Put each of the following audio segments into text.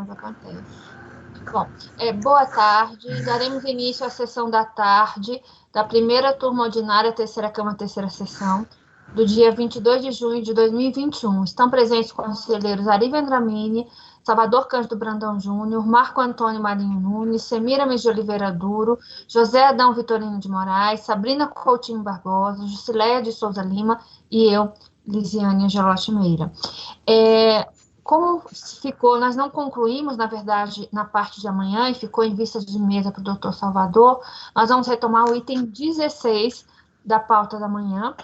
mas acontece. Bom, boa tarde. Daremos início à sessão da tarde da primeira turma ordinária, terceira Câmara, terceira sessão, do dia 22 de junho de 2021. Estão presentes os conselheiros Ari Vendramini, Salvador Cândido Brandão Júnior, Marco Antônio Marinho Nunes, Semiramis de Oliveira Duro, José Adão Vitorino de Moraes, Sabrina Coutinho Barbosa, Jusileia de Souza Lima e eu, Lisiane Angelotti Meira. Como ficou, nós não concluímos, na verdade, na parte de amanhã, e ficou em vista de mesa para o doutor Salvador, nós vamos retomar o item 16 da pauta da manhã,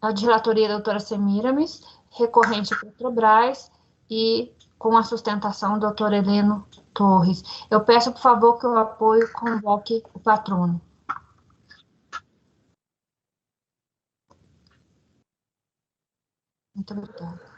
a de relatoria da doutora Semiramis, recorrente Petrobras, e com a sustentação do doutor Heleno Torres. Eu peço, por favor, que o apoio convoque o patrono. Muito obrigada.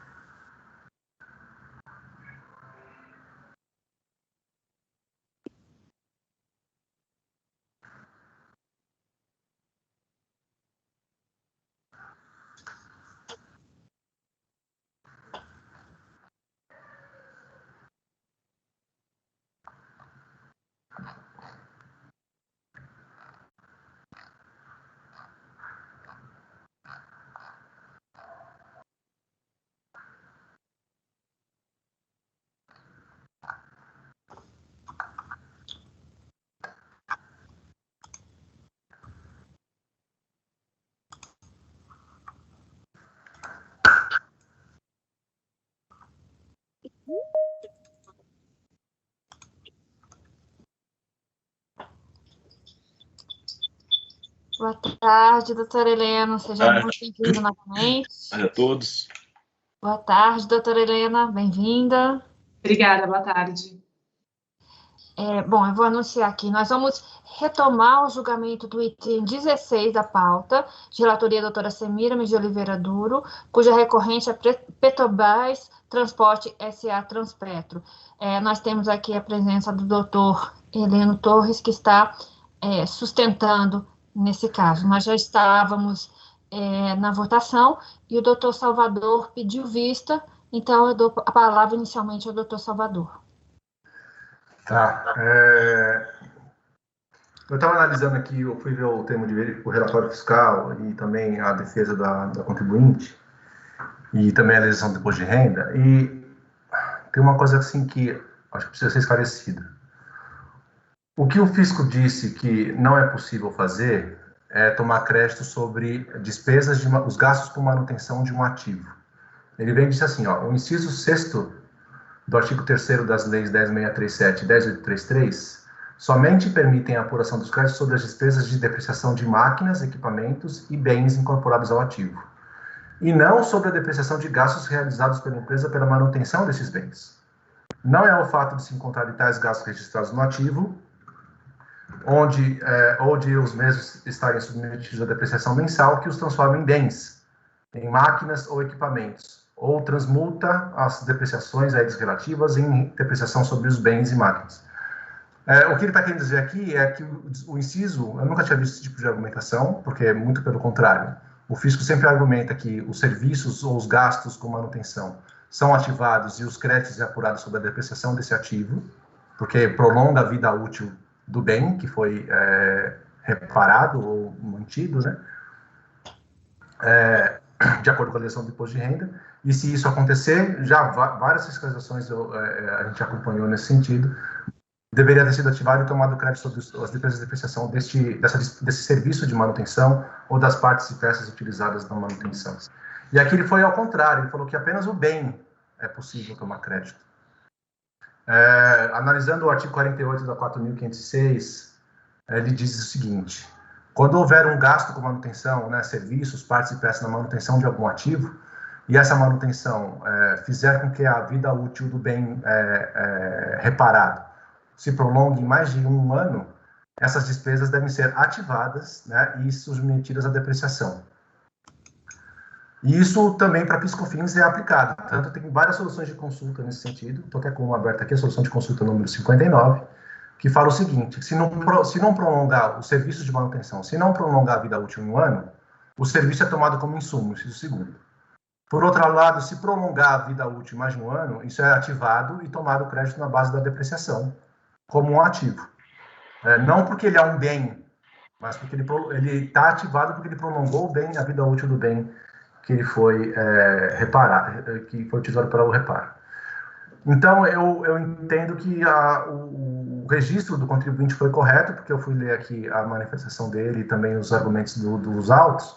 Boa tarde, doutora Helena, seja muito bem-vinda novamente. Boa tarde a todos. Boa tarde, doutora Helena, bem-vinda. Obrigada, boa tarde. Bom, eu vou anunciar aqui, nós vamos retomar o julgamento do item 16 da pauta, de relatoria da doutora Semiramis de Oliveira Duro, cuja recorrente é Petrobras Transporte S.A. Transpetro. Nós temos aqui a presença do doutor Heleno Torres, que está sustentando nesse caso. Nós já estávamos na votação e o doutor Salvador pediu vista, então eu dou a palavra inicialmente ao doutor Salvador. Tá. Eu estava analisando aqui, eu fui ver o termo de o relatório fiscal e também a defesa da contribuinte e também a legislação do imposto de renda, e tem uma coisa assim que acho que precisa ser esclarecida. O que o fisco disse que não é possível fazer é tomar crédito sobre despesas, os gastos com manutenção de um ativo. Ele vem e disse assim, o inciso 6º do artigo 3º das leis 10.637 e 10.833 somente permitem a apuração dos créditos sobre as despesas de depreciação de máquinas, equipamentos e bens incorporados ao ativo, e não sobre a depreciação de gastos realizados pela empresa pela manutenção desses bens. Não é o fato de se encontrarem tais gastos registrados no ativo, ou de os mesmos estarem submetidos à depreciação mensal, que os transforma em bens, em máquinas ou equipamentos, ou transmuta as depreciações relativas em depreciação sobre os bens e máquinas. O que ele está querendo dizer aqui é que o inciso, eu nunca tinha visto esse tipo de argumentação, porque é muito pelo contrário. O fisco sempre argumenta que os serviços ou os gastos com manutenção são ativados e os créditos é apurados sobre a depreciação desse ativo, porque prolonga a vida útil do bem que foi reparado ou mantido, né? De acordo com a legislação do imposto de renda, e se isso acontecer, já várias fiscalizações a gente acompanhou nesse sentido, deveria ter sido ativado e tomado crédito sobre as despesas de depreciação desse serviço de manutenção ou das partes e peças utilizadas na manutenção. E aqui ele foi ao contrário, ele falou que apenas o bem é possível tomar crédito. Analisando o artigo 48 da 4.506, ele diz o seguinte: quando houver um gasto com manutenção, serviços, partes e peças na manutenção de algum ativo, e essa manutenção fizer com que a vida útil do bem reparado se prolongue em mais de um ano, essas despesas devem ser ativadas, e submetidas à depreciação. E isso também para PiscoFins é aplicado. Tanto tem várias soluções de consulta nesse sentido. Estou até com uma aberta aqui, a solução de consulta número 59, que fala o seguinte: se não prolongar os serviços de manutenção, se não prolongar a vida útil em um ano, o serviço é tomado como insumo, inciso 2º. Por outro lado, se prolongar a vida útil mais de um ano, isso é ativado e tomado crédito na base da depreciação, como um ativo. Não porque ele é um bem, mas porque ele está ativado porque ele prolongou o bem, a vida útil do bem que ele foi que foi utilizado para o reparo. Então, eu entendo que o registro do contribuinte foi correto, porque eu fui ler aqui a manifestação dele e também os argumentos dos autos,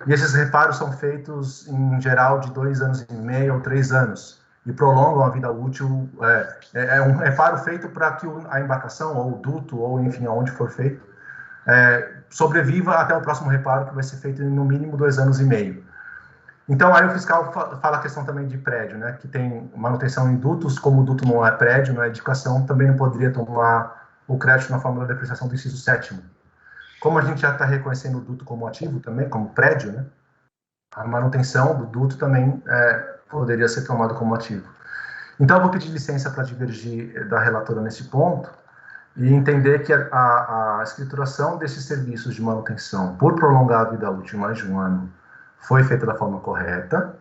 e esses reparos são feitos, em geral, de 2 anos e meio ou 3 anos, e prolongam a vida útil. É um reparo feito para que a embarcação, ou o duto, ou, enfim, aonde for feito, sobreviva até o próximo reparo, que vai ser feito em, no mínimo, 2 anos e meio. Então, aí o fiscal fala a questão também de prédio, né, que tem manutenção em dutos, como o duto não é prédio, não é edificação, também não poderia tomar o crédito na fórmula de depreciação do inciso 7º. Como a gente já está reconhecendo o duto como ativo também, como prédio, né, a manutenção do duto também poderia ser tomado como ativo. Então, eu vou pedir licença para divergir da relatora nesse ponto e entender que a escrituração desses serviços de manutenção, por prolongar a vida útil mais de um ano, foi feita da forma correta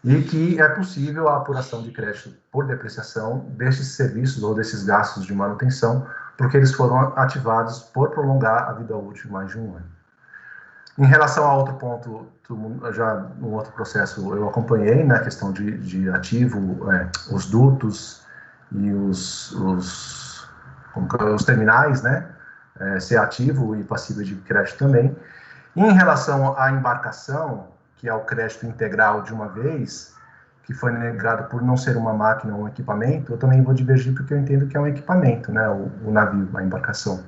e que é possível a apuração de crédito por depreciação desses serviços ou desses gastos de manutenção, porque eles foram ativados por prolongar a vida útil mais de um ano. Em relação a outro ponto, já no outro processo eu acompanhei, né, a questão de ativo, os dutos e os terminais, né, ser ativo e passível de crédito também. Em relação à embarcação, que é o crédito integral de uma vez, que foi negado por não ser uma máquina ou um equipamento, eu também vou divergir porque eu entendo que é um equipamento, né, o navio, a embarcação.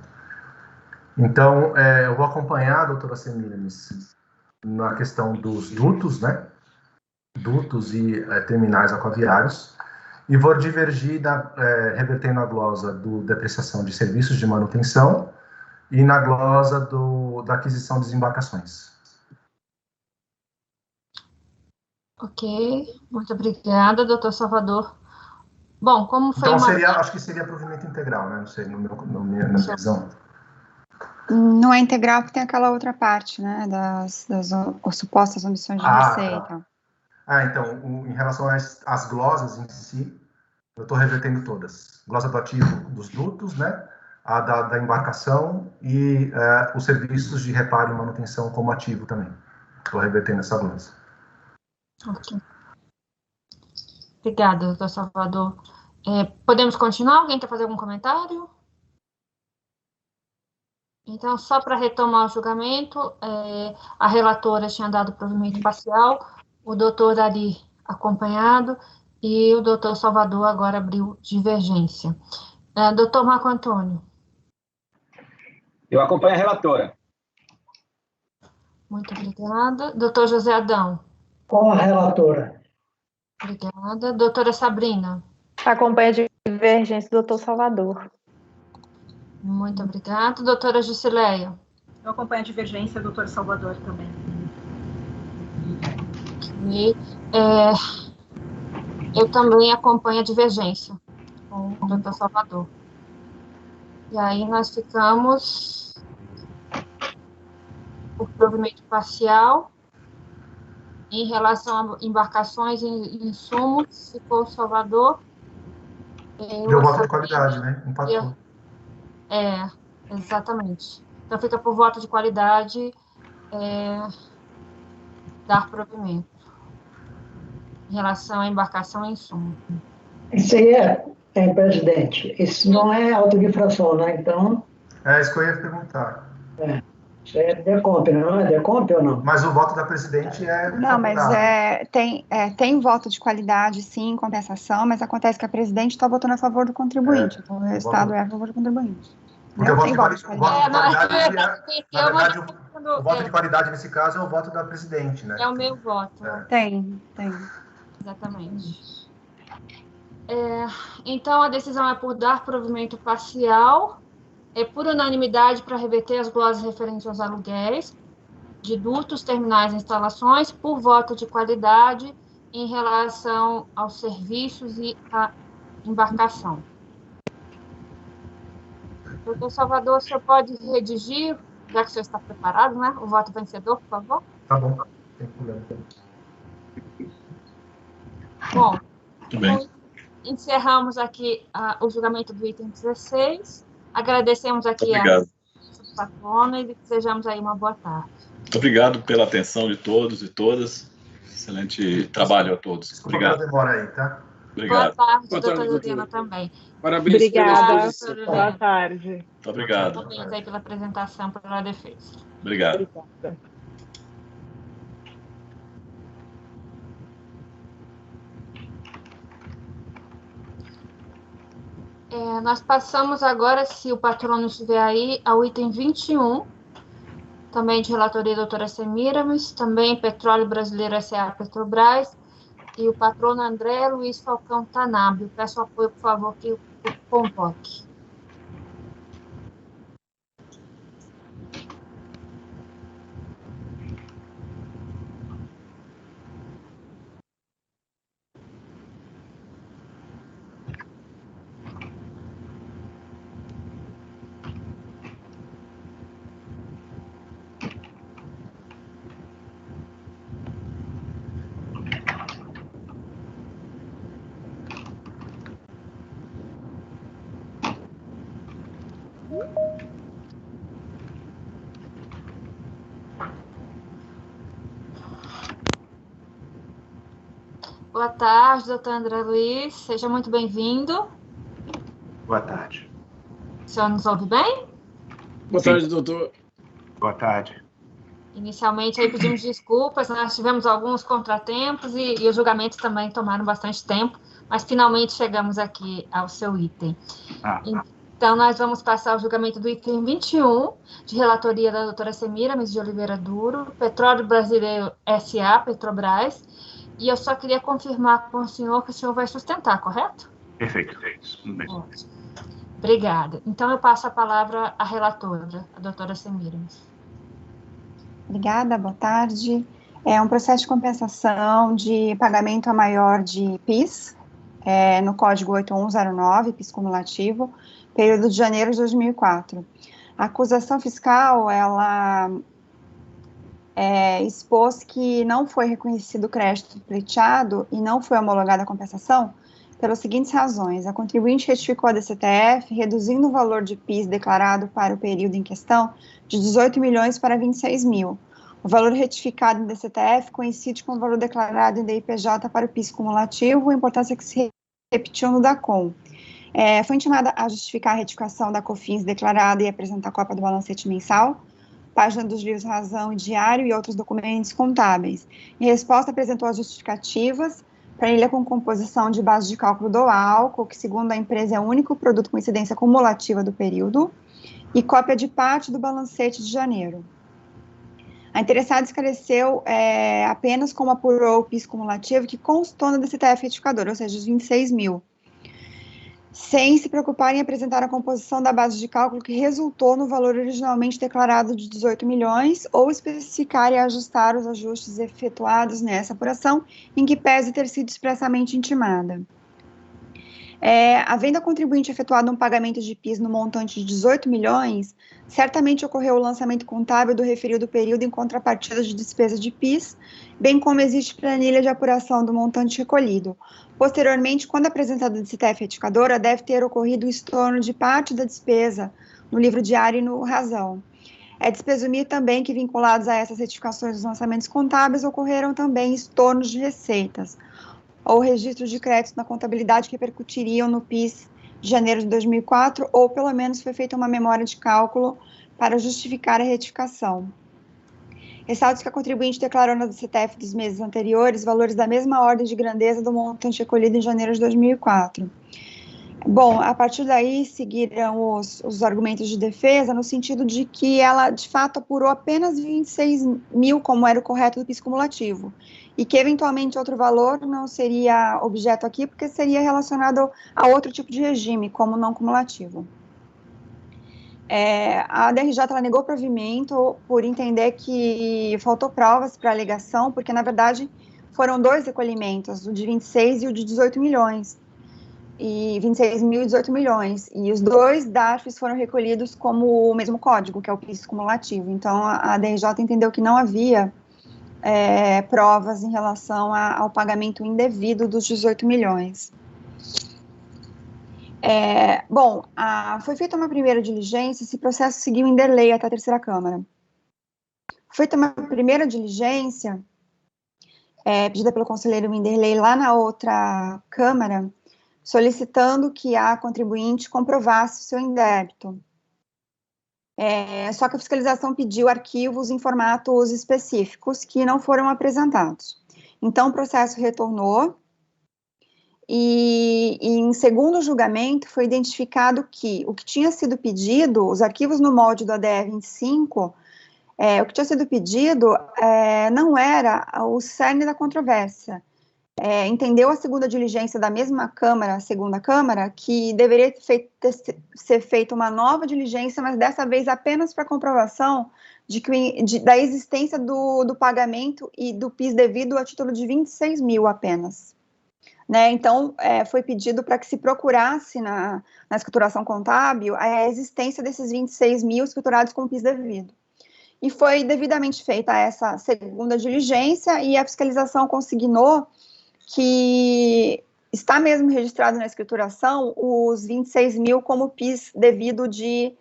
Então, eu vou acompanhar a doutora Semiramis na questão dos dutos, né, dutos e terminais aquaviários, e vou divergir, revertendo a glosa do depreciação de serviços de manutenção, e na glosa da aquisição de embarcações. Ok, muito obrigada, doutor Salvador. Bom, como foi então, acho que seria provimento integral, né? Não sei, na minha visão. Não é integral porque tem aquela outra parte, né? Das supostas omissões de receita. Então, em relação às glosas em si, eu estou revertendo todas. Glosa do ativo dos dutos, né? A da embarcação e os serviços de reparo e manutenção como ativo também. Estou revertendo essa glosa. Ok. Obrigada, doutor Salvador. Podemos continuar? Alguém quer fazer algum comentário? Então, só para retomar o julgamento, a relatora tinha dado provimento parcial, o doutor Ari acompanhado, e o doutor Salvador agora abriu divergência. Doutor Marco Antônio. Eu acompanho a relatora. Muito obrigada. Doutor José Adão. Com a relatora. Obrigada. Doutora Sabrina. Acompanha a divergência do doutor Salvador. Muito obrigada. Doutora Jusileia. Eu acompanho a divergência, doutor Salvador também. E, eu também acompanho a divergência com o doutor Salvador. E aí nós ficamos por provimento parcial. Em relação a embarcações e insumos, ficou o Salvador. Deu voto de qualidade, né? Empatou. Exatamente. Então, fica por voto de qualidade dar provimento em relação à embarcação e insumo. Isso aí presidente, isso não é auto de infração, né? Então... isso que eu ia perguntar. Isso é decomp, não é decomp ou não? Mas o voto da presidente Não, mas tem voto de qualidade, sim, em compensação, mas acontece que a presidente está votando a favor do contribuinte, então o resultado é a favor do contribuinte. Porque o voto de qualidade, na verdade, o voto de qualidade nesse caso é o voto da presidente, né? É o meu voto. Tem. Exatamente. Então, a decisão é por dar provimento parcial, por unanimidade para reverter as glosas referentes aos aluguéis de dutos, terminais e instalações, por voto de qualidade em relação aos serviços e à embarcação. Doutor Salvador, o senhor pode redigir, já que o senhor está preparado, né? O voto vencedor, por favor? Tá bom, sem problema. Bom, Muito bem. Encerramos aqui o julgamento do item 16. Agradecemos aqui Obrigado. a patrona e desejamos aí uma boa tarde. Muito obrigado pela atenção de todos e todas. Excelente trabalho a todos. Desculpa pela Obrigado. demora aí, tá? Boa Obrigado. tarde, Boa doutora tarde, Juliana, doutora. também. Parabéns Obrigada. pela exposição. Boa tarde. Muito obrigado. Parabéns aí pela apresentação, pela defesa. Obrigado. Obrigada. Nós passamos agora, se o patrono estiver aí, ao item 21, também de relatoria da doutora Semiramis, também Petróleo Brasileiro S.A. Petrobras, e o patrono André Luiz Falcão Tanabe. Peço apoio, por favor, que o convoque. Boa tarde, doutor André Luiz. Seja muito bem-vindo. Boa tarde. O senhor nos ouve bem? Boa tarde, doutor. Boa tarde. Inicialmente, aí pedimos desculpas, nós tivemos alguns contratempos e os julgamentos também tomaram bastante tempo, mas finalmente chegamos aqui ao seu item. Então, nós vamos passar ao julgamento do item 21, de relatoria da doutora Semiramis de Oliveira Duro, Petróleo Brasileiro S.A., Petrobras, e eu só queria confirmar com o senhor que o senhor vai sustentar, correto? Perfeito. Tudo bem. Ótimo. Obrigada. Então, eu passo a palavra à relatora, a doutora Semiramis. Obrigada, boa tarde. É um processo de compensação de pagamento a maior de PIS, no código 8109, PIS cumulativo, período de janeiro de 2004. A acusação fiscal, ela expôs que não foi reconhecido o crédito pleiteado e não foi homologada a compensação pelas seguintes razões. A contribuinte retificou a DCTF, reduzindo o valor de PIS declarado para o período em questão de 18 milhões para 26 mil. O valor retificado em DCTF coincide com o valor declarado em DIPJ para o PIS cumulativo, a importância que se repetiu no DACOM. Foi intimada a justificar a retificação da COFINS declarada e apresentar cópia do balancete mensal, página dos livros Razão e Diário e outros documentos contábeis. Em resposta, apresentou as justificativas, planilha com composição de base de cálculo do álcool, que segundo a empresa é o único produto com incidência cumulativa do período, e cópia de parte do balancete de janeiro. A interessada esclareceu apenas como apurou o PIS cumulativo que constou na DCTF retificadora, ou seja, os 26 mil, sem se preocupar em apresentar a composição da base de cálculo que resultou no valor originalmente declarado de 18 milhões, ou especificar e ajustar os ajustes efetuados nessa apuração, em que pese ter sido expressamente intimada. Havendo a contribuinte efetuado um pagamento de PIS no montante de 18 milhões, certamente ocorreu o lançamento contábil do referido período em contrapartida de despesa de PIS, bem como existe planilha de apuração do montante recolhido. Posteriormente, quando apresentada a DCTF retificadora, deve ter ocorrido o estorno de parte da despesa no livro diário e no Razão. É de se presumir também que, vinculados a essas retificações dos lançamentos contábeis, ocorreram também estornos de receitas, ou registros de créditos na contabilidade que repercutiriam no PIS de janeiro de 2004, ou pelo menos foi feita uma memória de cálculo para justificar a retificação. Ressalto que a contribuinte declarou na DCTF dos meses anteriores valores da mesma ordem de grandeza do montante recolhido em janeiro de 2004. Bom, a partir daí seguiram os argumentos de defesa, no sentido de que ela, de fato, apurou apenas 26 mil, como era o correto do PIS cumulativo, e que, eventualmente, outro valor não seria objeto aqui, porque seria relacionado a outro tipo de regime, como não cumulativo. A DRJ ela negou provimento por entender que faltou provas para a alegação, porque, na verdade, foram dois recolhimentos, o de 26 e o de 18 milhões, e 26 mil e 18 milhões, e os dois DARFs foram recolhidos como o mesmo código, que é o PIS cumulativo. Então, a DRJ entendeu que não havia provas em relação ao pagamento indevido dos 18 milhões. Foi feita uma primeira diligência, esse processo seguiu em delay até a terceira Câmara. Foi feita uma primeira diligência, pedida pelo conselheiro Winderley lá na outra Câmara, solicitando que a contribuinte comprovasse o seu indébito. Só que a fiscalização pediu arquivos em formatos específicos que não foram apresentados. Então, o processo retornou e em segundo julgamento foi identificado que o que tinha sido pedido, os arquivos no molde do ADR 25, o que tinha sido pedido não era o cerne da controvérsia. Entendeu a segunda diligência da mesma Câmara, a segunda Câmara, que deveria ser feita uma nova diligência, mas dessa vez apenas para comprovação da existência do pagamento e do PIS devido a título de 26 mil apenas. Né? Então, foi pedido para que se procurasse na escrituração contábil a existência desses 26 mil escriturados com PIS devido. E foi devidamente feita essa segunda diligência e a fiscalização consignou que está mesmo registrado na escrituração os 26 mil como PIS devido de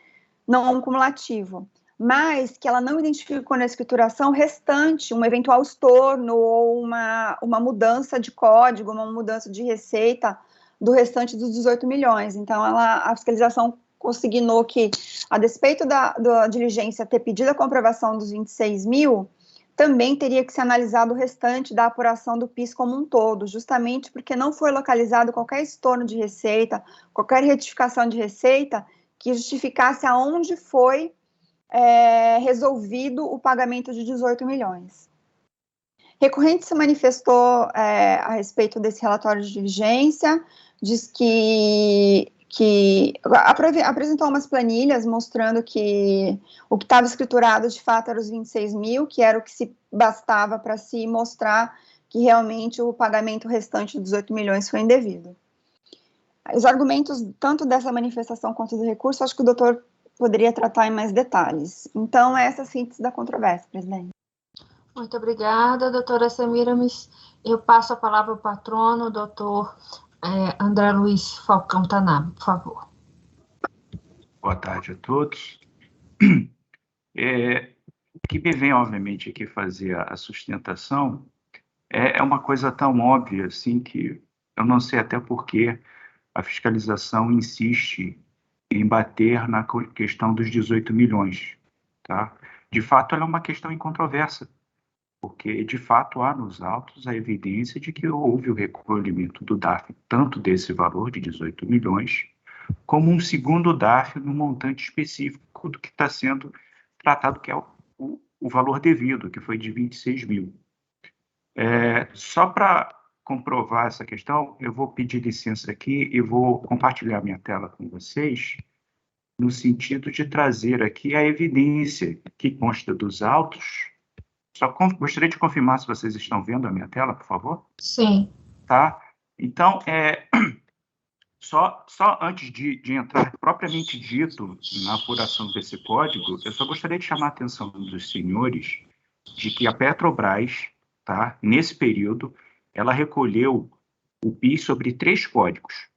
não cumulativo, mas que ela não identificou na escrituração restante um eventual estorno ou uma mudança de código, uma mudança de receita do restante dos 18 milhões. Então, a fiscalização consignou que, a despeito da diligência ter pedido a comprovação dos 26 mil, também teria que ser analisado o restante da apuração do PIS como um todo, justamente porque não foi localizado qualquer estorno de receita, qualquer retificação de receita que justificasse aonde foi resolvido o pagamento de 18 milhões. Recorrente se manifestou a respeito desse relatório de diligência, diz que apresentou umas planilhas mostrando que o que estava escriturado de fato era os 26 mil, que era o que se bastava para se mostrar que realmente o pagamento restante de 18 milhões foi indevido. Os argumentos, tanto dessa manifestação quanto do recurso, acho que o doutor poderia tratar em mais detalhes. Então, essa é a síntese da controvérsia, presidente. Muito obrigada, doutora Semiramis. Eu passo a palavra ao patrono, doutor André Luiz Falcão Tanabe, por favor. Boa tarde a todos. O que me vem, obviamente, aqui fazer a sustentação é uma coisa tão óbvia, assim, que eu não sei até por que a fiscalização insiste em bater na questão dos 18 milhões, tá? De fato, ela é uma questão incontroversa, porque, de fato, há nos autos a evidência de que houve o recolhimento do DARF, tanto desse valor de 18 milhões, como um segundo DARF no montante específico do que está sendo tratado, que é o valor devido, que foi de 26 mil. Só para comprovar essa questão, eu vou pedir licença aqui e vou compartilhar minha tela com vocês, no sentido de trazer aqui a evidência que consta dos autos. Só gostaria de confirmar se vocês estão vendo a minha tela, por favor. Sim. Tá? Então, só antes de entrar propriamente dito na apuração desse código, eu só gostaria de chamar a atenção dos senhores de que a Petrobras, tá, nesse período, ela recolheu o PIS sobre 3 códigos.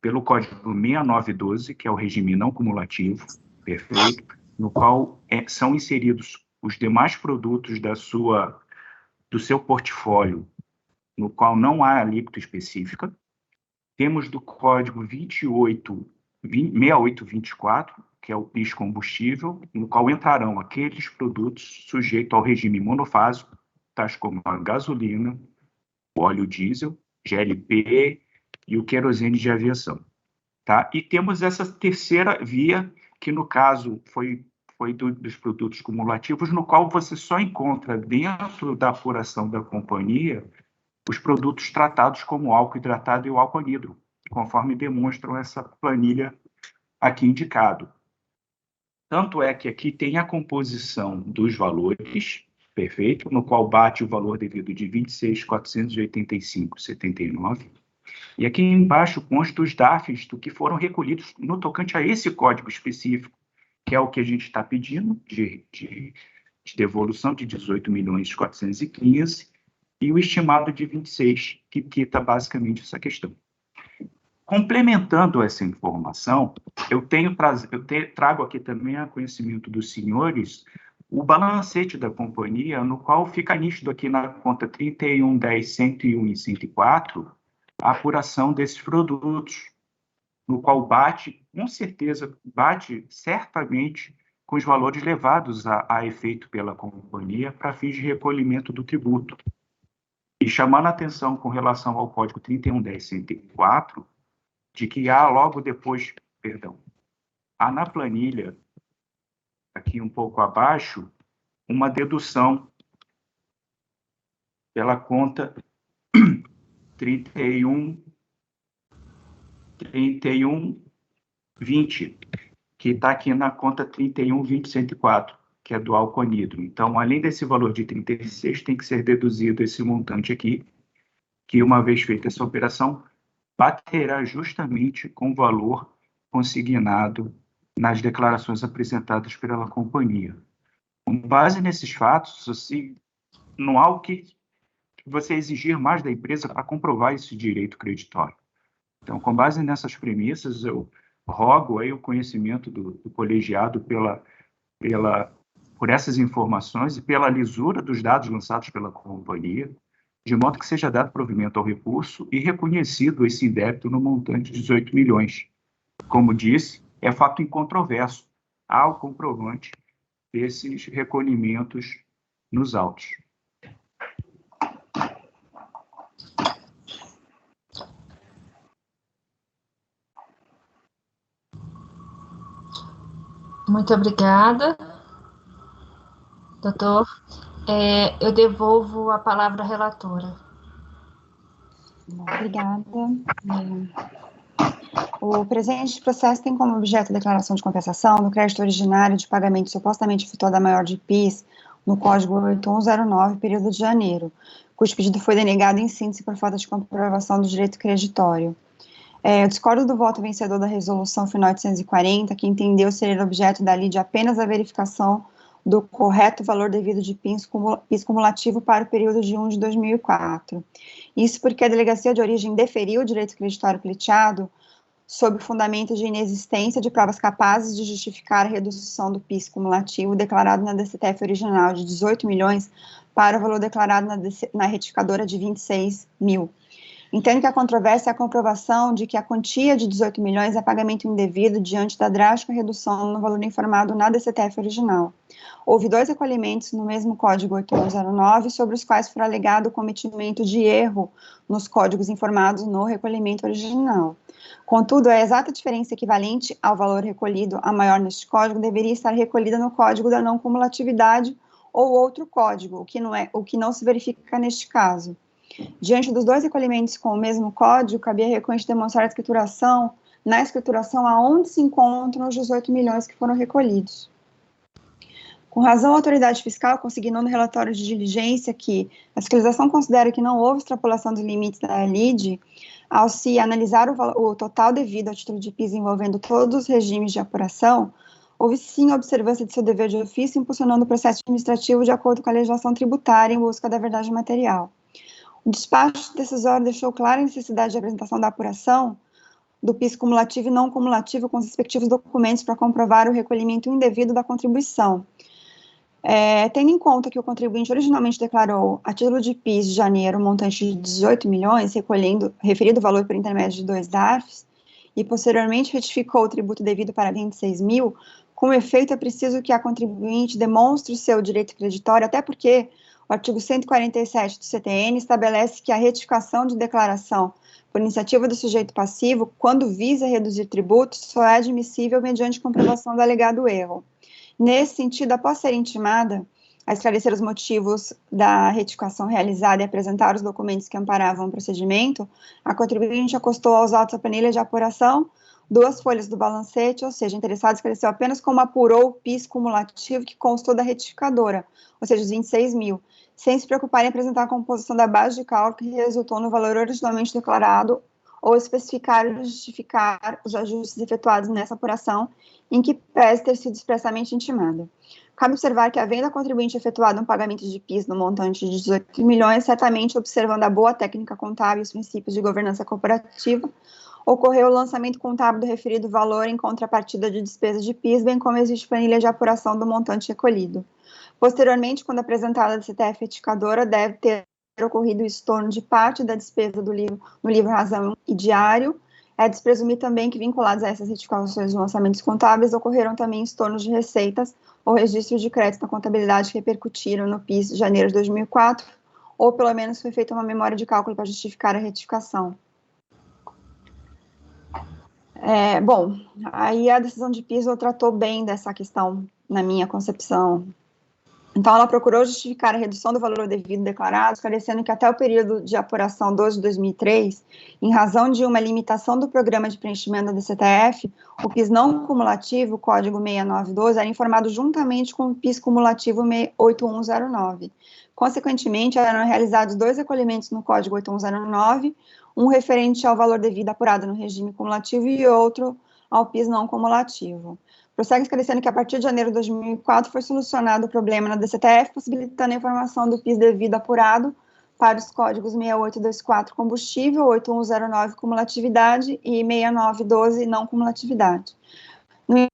Pelo código 6912, que é o regime não cumulativo, perfeito, no qual são inseridos os demais produtos do seu portfólio, no qual não há alíquota específica. Temos do código 6824, que é o PIS combustível, no qual entrarão aqueles produtos sujeitos ao regime monofásico, tais como a gasolina, o óleo diesel, GLP e o querosene de aviação. Tá? E temos essa terceira via, que no caso foi dos produtos cumulativos, no qual você só encontra dentro da apuração da companhia os produtos tratados como álcool hidratado e o álcool anidro, conforme demonstram essa planilha aqui indicado. Tanto é que aqui tem a composição dos valores, perfeito, no qual bate o valor devido de 26.485,79, e aqui embaixo consta os DARFs do que foram recolhidos no tocante a esse código específico, que é o que a gente está pedindo, de de devolução de 18.415.000 e o estimado de 26, que quita basicamente essa questão. Complementando essa informação, eu trago aqui também a conhecimento dos senhores o balancete da companhia, no qual fica nítido aqui na conta 31.10.101 e 104, a apuração desses produtos, no qual com certeza, bate certamente com os valores levados a efeito pela companhia para fins de recolhimento do tributo. E chamando a atenção com relação ao código 31.10.104, de que há logo depois, há na planilha, aqui um pouco abaixo, uma dedução pela conta 31.20, que está aqui na conta 31.20.104, que é do álcool anidro. Então, além desse valor de 36, tem que ser deduzido esse montante aqui, que uma vez feita essa operação, baterá justamente com o valor consignado nas declarações apresentadas pela companhia. Com base nesses fatos, assim, não há o que você exigir mais da empresa para comprovar esse direito creditório. Então, com base nessas premissas, eu rogo aí o conhecimento do colegiado por essas informações e pela lisura dos dados lançados pela companhia, de modo que seja dado provimento ao recurso e reconhecido esse débito no montante de 18 milhões. Como disse, é fato incontroverso. Há o comprovante desses recolhimentos nos autos. Muito obrigada, doutor. Eu devolvo a palavra à relatora. Obrigada. O presente processo tem como objeto a declaração de compensação do crédito originário de pagamento supostamente efetuado a maior de PIS no Código 8109, período de janeiro, cujo pedido foi denegado em síntese por falta de comprovação do direito creditório. Eu discordo do voto vencedor da resolução final 840, que entendeu ser objeto da lide apenas a verificação do correto valor devido de PIS cumulativo para o período de 1 de 2004. Isso porque a delegacia de origem deferiu o direito creditório pleiteado sob o fundamento de inexistência de provas capazes de justificar a redução do PIS cumulativo declarado na DCTF original de 18 milhões para o valor declarado na retificadora de 26 mil. Entendo que a controvérsia é a comprovação de que a quantia de 18 milhões é pagamento indevido diante da drástica redução no valor informado na DCTF original. Houve 2 recolhimentos no mesmo Código 8109, sobre os quais foi alegado o cometimento de erro nos códigos informados no recolhimento original. Contudo, a exata diferença equivalente ao valor recolhido a maior neste código deveria estar recolhida no Código da não cumulatividade ou outro código, o que não se verifica neste caso. Diante dos 2 recolhimentos com o mesmo código, cabia recorrente demonstrar na escrituração aonde se encontram os 18 milhões que foram recolhidos. Com razão, a autoridade fiscal consignou no relatório de diligência que a fiscalização considera que não houve extrapolação dos limites da lide ao se analisar o total devido ao título de PIS envolvendo todos os regimes de apuração. Houve sim a observância de seu dever de ofício, impulsionando o processo administrativo de acordo com a legislação tributária em busca da verdade material. O despacho decisório deixou clara a necessidade de apresentação da apuração do PIS cumulativo e não cumulativo com os respectivos documentos para comprovar o recolhimento indevido da contribuição. Tendo em conta que o contribuinte originalmente declarou a título de PIS de janeiro um montante de 18 milhões, referido o valor por intermédio de 2 DARFs, e posteriormente retificou o tributo devido para 26 mil, com efeito é preciso que a contribuinte demonstre o seu direito creditório, até porque o artigo 147 do CTN estabelece que a retificação de declaração por iniciativa do sujeito passivo, quando visa reduzir tributos, só é admissível mediante comprovação do alegado erro. Nesse sentido, após ser intimada a esclarecer os motivos da retificação realizada e apresentar os documentos que amparavam o procedimento, a contribuinte acostou aos autos a planilha de apuração, 2 folhas do balancete, ou seja, a interessada esclareceu apenas como apurou o PIS cumulativo que constou da retificadora, ou seja, os 26 mil, sem se preocupar em apresentar a composição da base de cálculo que resultou no valor originalmente declarado ou especificar ou justificar os ajustes efetuados nessa apuração, em que pese ter sido expressamente intimada. Cabe observar que, havendo a contribuinte efetuado um pagamento de PIS no montante de 18 milhões, certamente observando a boa técnica contábil e os princípios de governança corporativa, ocorreu o lançamento contábil do referido valor em contrapartida de despesas de PIS, bem como existe planilha de apuração do montante recolhido. Posteriormente, quando apresentada a CTF retificadora, deve ter ocorrido o estorno de parte da despesa do livro, no livro Razão e Diário. É de se presumir também que, vinculados a essas retificações de lançamentos contábeis, ocorreram também estornos de receitas ou registros de crédito na contabilidade que repercutiram no PIS de janeiro de 2004, ou pelo menos foi feita uma memória de cálculo para justificar a retificação. Bom, aí a decisão de piso tratou bem dessa questão, na minha concepção. Então, ela procurou justificar a redução do valor devido declarado, esclarecendo que até o período de apuração 12 de 2003, em razão de uma limitação do programa de preenchimento da DCTF, o PIS não cumulativo, código 6912, era informado juntamente com o PIS cumulativo 8109. Consequentemente, eram realizados 2 recolhimentos no código 8109, um referente ao valor devido apurado no regime cumulativo e outro ao PIS não cumulativo. Prossegue esclarecendo que, a partir de janeiro de 2004, foi solucionado o problema na DCTF, possibilitando a informação do PIS devido apurado para os códigos 6824 combustível, 8109 cumulatividade e 6912 não cumulatividade. No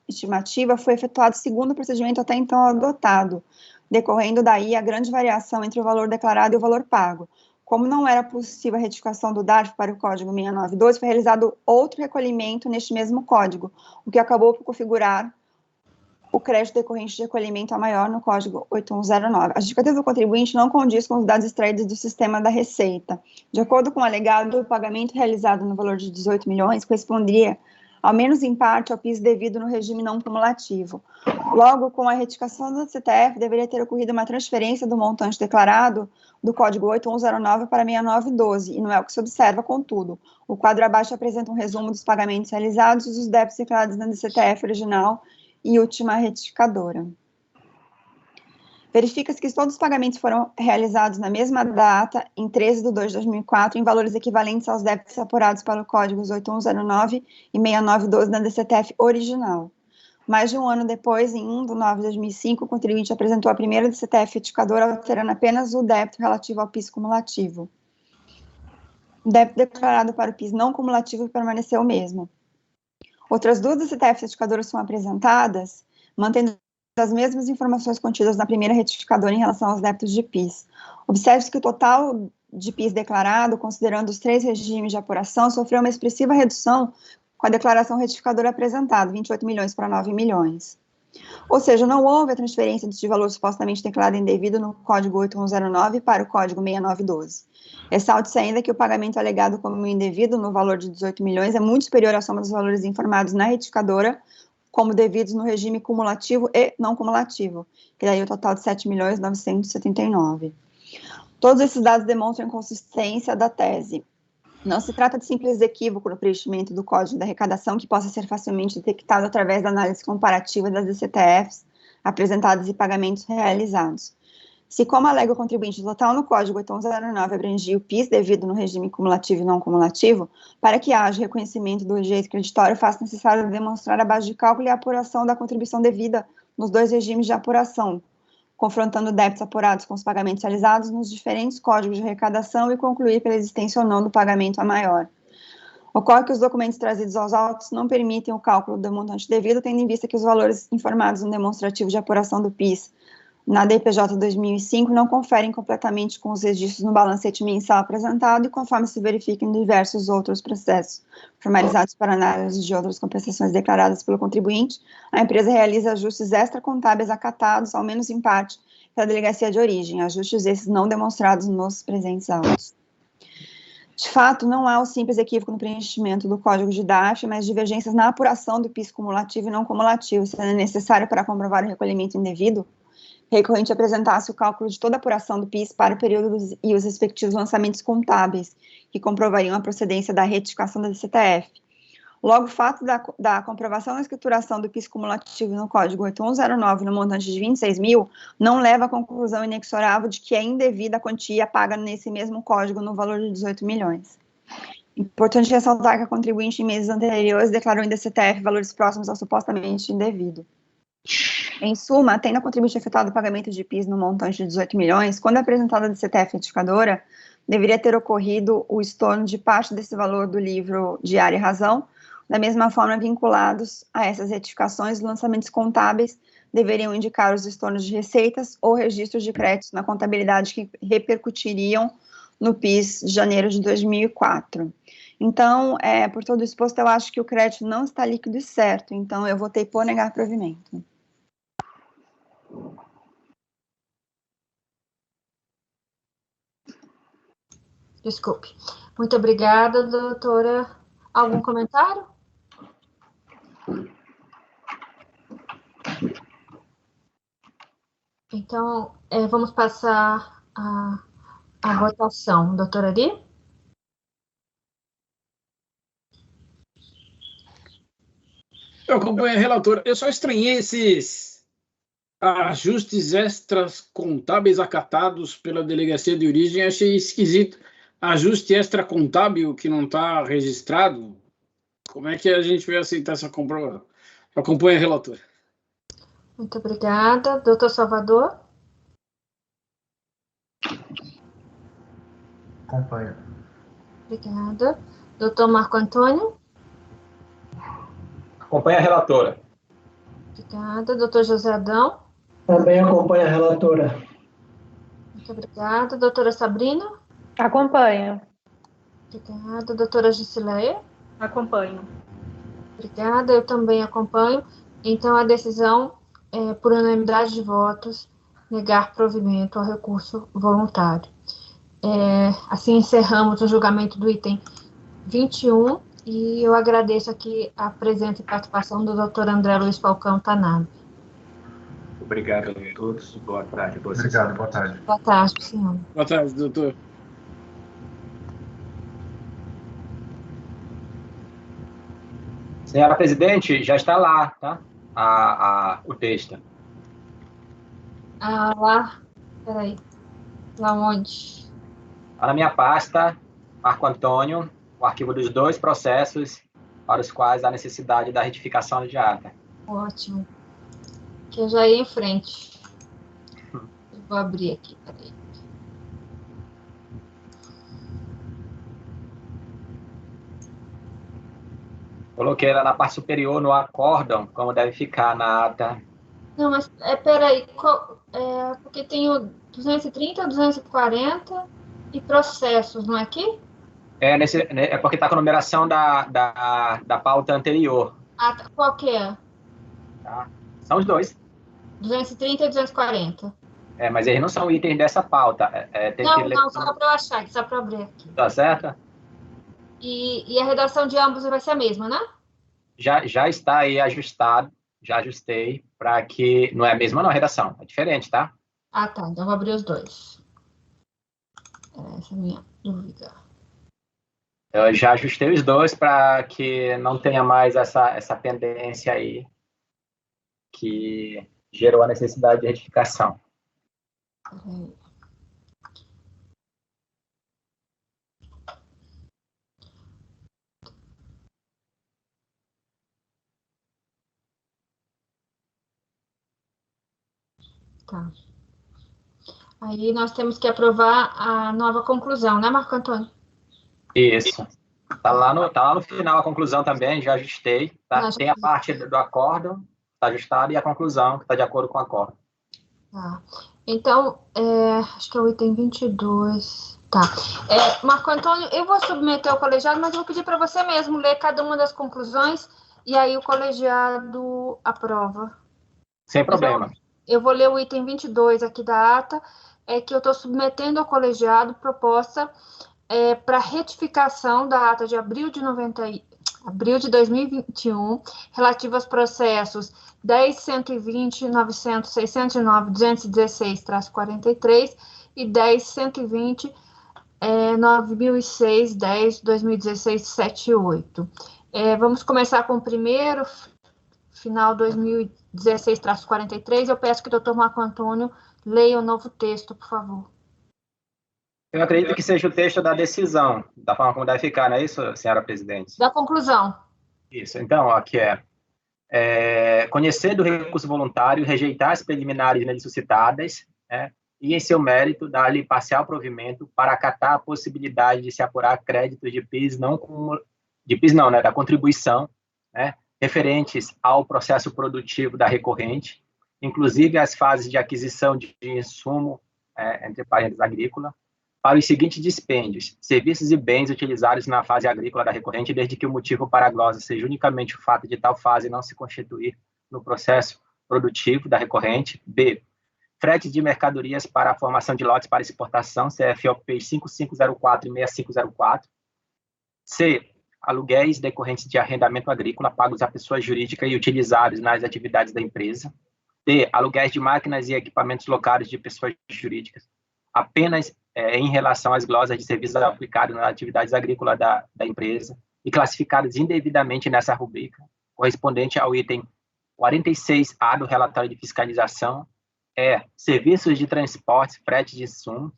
estimativa foi efetuado segundo o procedimento até então adotado, decorrendo daí a grande variação entre o valor declarado e o valor pago. Como não era possível a retificação do DARF para o código 6912, foi realizado outro recolhimento neste mesmo código, o que acabou por configurar o crédito decorrente de recolhimento a maior no código 8109. A justificativa do contribuinte não condiz com os dados extraídos do sistema da Receita. De acordo com o alegado, o pagamento realizado no valor de 18 milhões corresponderia, ao menos em parte, ao PIS devido no regime não cumulativo. Logo, com a retificação da CTF, deveria ter ocorrido uma transferência do montante declarado do código 8109 para 6912, e não é o que se observa, contudo. O quadro abaixo apresenta um resumo dos pagamentos realizados e dos débitos declarados na DCTF original e última retificadora. Verifica-se que todos os pagamentos foram realizados na mesma data, em 13 de 2 de 2004, em valores equivalentes aos débitos apurados para o códigos 8109 e 6912 na DCTF original. Mais de um ano depois, em 1 de 9 de 2005, o contribuinte apresentou a primeira DCTF retificadora, alterando apenas o débito relativo ao PIS cumulativo. O débito declarado para o PIS não cumulativo permaneceu o mesmo. Outras 2 DCTF retificadoras são apresentadas, mantendo as mesmas informações contidas na primeira retificadora em relação aos débitos de PIS. Observe-se que o total de PIS declarado, considerando os 3 regimes de apuração, sofreu uma expressiva redução com a declaração retificadora apresentada, 28 milhões para 9 milhões. Ou seja, não houve a transferência de valor supostamente declarado indevido no código 8109 para o código 6912. Ressalte-se ainda que o pagamento alegado como indevido no valor de 18 milhões é muito superior à soma dos valores informados na retificadora, como devidos no regime cumulativo e não cumulativo, que daí o total de 7.979. Todos esses dados demonstram a inconsistência da tese. Não se trata de simples equívoco no preenchimento do código da arrecadação que possa ser facilmente detectado através da análise comparativa das DCTFs apresentadas e pagamentos realizados. Se, como alega o contribuinte, o total no código 8109 abrangia o PIS devido no regime cumulativo e não cumulativo, para que haja reconhecimento do rejeito creditório, faz necessário demonstrar a base de cálculo e a apuração da contribuição devida nos 2 regimes de apuração, confrontando débitos apurados com os pagamentos realizados nos diferentes códigos de arrecadação e concluir pela existência ou não do pagamento a maior. Ocorre que os documentos trazidos aos autos não permitem o cálculo do montante devido, tendo em vista que os valores informados no demonstrativo de apuração do PIS na DPJ 2005 não conferem completamente com os registros no balancete mensal apresentado e conforme se verifica em diversos outros processos formalizados para análise de outras compensações declaradas pelo contribuinte, a empresa realiza ajustes extracontábeis acatados, ao menos em parte, pela delegacia de origem, ajustes esses não demonstrados nos presentes autos. De fato, não há o simples equívoco no preenchimento do código de DARF, mas divergências na apuração do PIS cumulativo e não cumulativo, sendo necessário para comprovar o recolhimento indevido, recorrente apresentasse o cálculo de toda a apuração do PIS para o período e os respectivos lançamentos contábeis, que comprovariam a procedência da retificação da DCTF. Logo, o fato da comprovação da escrituração do PIS cumulativo no Código 8109 no montante de 26 mil não leva à conclusão inexorável de que é indevida a quantia paga nesse mesmo código no valor de 18 milhões. Importante ressaltar que a contribuinte em meses anteriores declarou em DCTF valores próximos ao supostamente indevido. Em suma, tendo a contribuinte efetuado o pagamento de PIS no montante de 18 milhões, quando apresentada a DCTF retificadora, deveria ter ocorrido o estorno de parte desse valor do livro Diário e Razão. Da mesma forma, vinculados a essas retificações, os lançamentos contábeis deveriam indicar os estornos de receitas ou registros de créditos na contabilidade que repercutiriam no PIS de janeiro de 2004. Então, por todo o exposto, eu acho que o crédito não está líquido e certo, então eu votei por negar provimento. Desculpe. Muito obrigada, doutora. Algum comentário? Então, vamos passar a votação. Doutora Ari? Eu acompanho a relatora. Eu só estranhei esses ajustes extras contábeis acatados pela delegacia de origem. Achei esquisito. Ajuste extra contábil que não está registrado. Como é que a gente vai aceitar essa comprovação? Eu acompanho a relatora. Muito obrigada. Doutor Salvador? Acompanha. Obrigada. Doutor Marco Antônio? Acompanha a relatora. Obrigada. Doutor José Adão? Também acompanha a relatora. Muito obrigada. Doutora Sabrina? Acompanho. Obrigada. Doutora Gisileia? Acompanho. Obrigada. Eu também acompanho. Então, a decisão é por unanimidade de votos, negar provimento ao recurso voluntário. Assim encerramos o julgamento do item 21 e eu agradeço aqui a presença e participação do Dr. André Luiz Falcão Tanabe. Obrigado a todos. Boa tarde. Obrigado, boa tarde. Boa tarde, senhor. Boa tarde, doutor. Senhora presidente, já está lá, tá? O texto. Lá, peraí. Lá onde? Está na minha pasta, Marco Antônio, o arquivo dos 2 processos para os quais há necessidade da retificação de ata. Ótimo. Que eu já ia em frente. Eu vou abrir aqui, peraí. Coloquei ela na parte superior, no acórdão, como deve ficar na ata. Não, mas peraí, porque tem o 230, 240 e processos, não é aqui? É porque está com a numeração da pauta anterior. Tá. Qual que é? Tá? São os 2. 230 e 240. Mas eles não são itens dessa pauta. Não, só para eu achar aqui, só para abrir aqui. Tá certo? E a redação de ambos vai ser a mesma, né? Já está aí ajustado, já ajustei para que... Não é a mesma não, a redação, é diferente, tá? Tá, então vou abrir os 2. Essa é a minha dúvida. Eu já ajustei os 2 para que não tenha mais essa pendência aí que gerou a necessidade de retificação. Peraí. Tá. Aí nós temos que aprovar a nova conclusão, né, Marco Antônio? Isso. Tá lá no final a conclusão também, já ajustei. Tá? Tem a parte do acórdão, está ajustado, e a conclusão, que está de acordo com o acórdão. Tá. Então, acho que é o item 22. Tá. Marco Antônio, eu vou submeter ao colegiado, mas eu vou pedir para você mesmo ler cada uma das conclusões e aí o colegiado aprova. Sem problema. Então, eu vou ler o item 22 aqui da ata, que eu estou submetendo ao colegiado proposta para retificação da ata de abril de 2021, relativa aos processos 10.120, 900, 609, 216-43 e 10.120, 9.006, 10, 2016, 78. Vamos começar com o primeiro, final 2016-43. Eu peço que o doutor Marco Antônio leia o novo texto, por favor. Eu acredito que seja o texto da decisão, da forma como deve ficar, não é isso, senhora presidente? Da conclusão. Isso, então, aqui conhecer do recurso voluntário, rejeitar as preliminares nele suscitadas, e, em seu mérito, dar-lhe parcial provimento para acatar a possibilidade de se apurar créditos de PIS da contribuição, referentes ao processo produtivo da recorrente, inclusive as fases de aquisição de insumo, entre parênteses, agrícola, para os seguintes dispêndios: serviços e bens utilizados na fase agrícola da recorrente, desde que o motivo para a glosa seja unicamente o fato de tal fase não se constituir no processo produtivo da recorrente. B. Frete de mercadorias para a formação de lotes para exportação, CFOP 5504 e 6504. C. Aluguéis decorrentes de arrendamento agrícola pagos à pessoa jurídica e utilizados nas atividades da empresa. D. Aluguéis de máquinas e equipamentos locados de pessoas jurídicas apenas em relação às glosas de serviços aplicados nas atividades agrícolas da empresa e classificados indevidamente nessa rubrica, correspondente ao item 46A do relatório de fiscalização. Serviços de transporte, frete de insumos.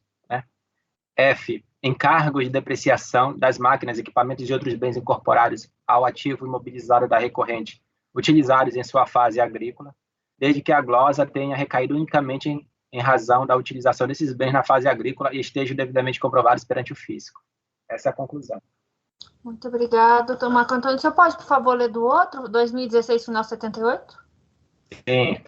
F. Encargos de depreciação das máquinas, equipamentos e outros bens incorporados ao ativo imobilizado da recorrente, utilizados em sua fase agrícola, desde que a glosa tenha recaído unicamente em razão da utilização desses bens na fase agrícola e estejam devidamente comprovados perante o fisco. Essa é a conclusão. Muito obrigado, doutor Marco Antônio. Você pode, por favor, ler do outro, 2016, final 78? Sim.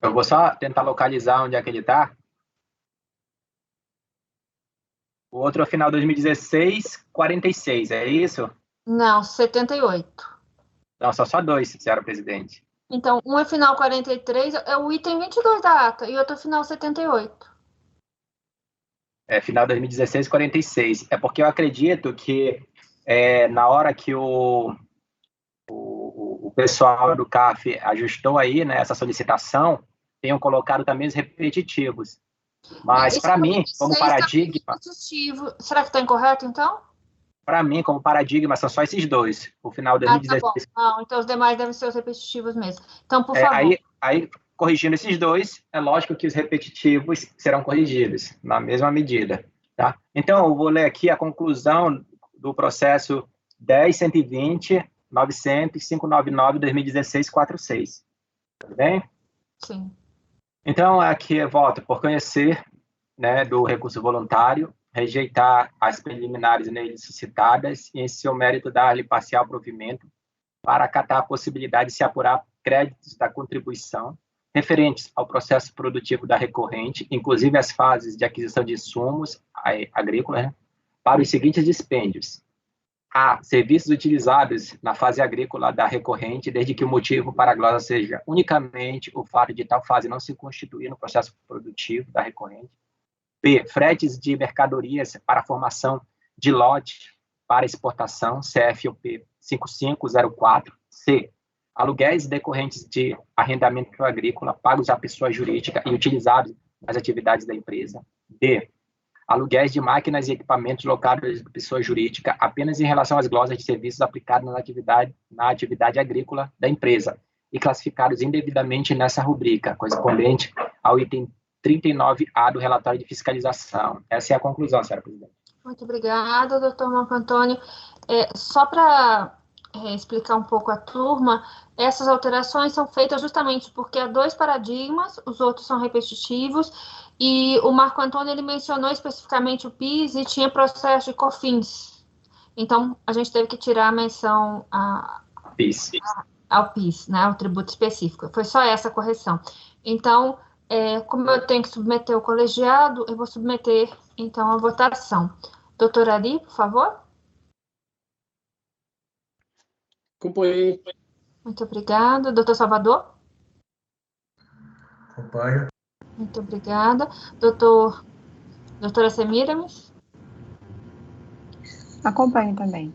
Eu vou só tentar localizar onde é que ele está. O outro é o final 2016, 46, é isso? Não, 78. Não, só dois, senhora presidente. Então, um é final 43, é o item 22 da ata, e outro é final 78. Final 2016, 46. É porque eu acredito que na hora que o pessoal do CAF ajustou aí, né, essa solicitação, tenham colocado também os repetitivos. Mas, para mim, como paradigma... Será que está incorreto, então? Para mim, como paradigma, são só esses dois. O final de 2016. Tá bom. Não, então os demais devem ser os repetitivos mesmo. Então, por favor. Aí, corrigindo esses dois, é lógico que os repetitivos serão corrigidos na mesma medida. Tá? Então, eu vou ler aqui a conclusão do processo 10.120.900.599/2016-46. Tudo bem? Sim. Então, aqui eu voto por conhecer, né, do recurso voluntário, rejeitar as preliminares nele suscitadas e, em seu mérito, dar-lhe parcial provimento para acatar a possibilidade de se apurar créditos da contribuição referentes ao processo produtivo da recorrente, inclusive as fases de aquisição de insumos agrícolas, né, para os seguintes dispêndios: A. Serviços utilizados na fase agrícola da recorrente, desde que o motivo para a glosa seja unicamente o fato de tal fase não se constituir no processo produtivo da recorrente. B. Fretes de mercadorias para a formação de lote para exportação, CFOP 5504. C. Aluguéis decorrentes de arrendamento agrícola pagos à pessoa jurídica e utilizados nas atividades da empresa. D. Aluguéis de máquinas e equipamentos locados de pessoa jurídica apenas em relação às glosas de serviços aplicados na atividade agrícola da empresa e classificados indevidamente nessa rubrica, correspondente ao item 39A do relatório de fiscalização. Essa é a conclusão, senhora presidente. Muito obrigada, doutor Marco Antônio. Só para explicar um pouco a turma, essas alterações são feitas justamente porque há dois paradigmas, os outros são repetitivos, e o Marco Antônio ele mencionou especificamente o PIS e tinha processo de COFINS. Então, a gente teve que tirar a menção ao PIS, né, ao tributo específico. Foi só essa correção. Então, como eu tenho que submeter o colegiado, eu vou submeter, então, a votação. Doutora Ari, por favor. Acompanhei. Muito obrigada. Doutor Salvador? Acompanho. Muito obrigada. Doutora Semiramis? Acompanho também.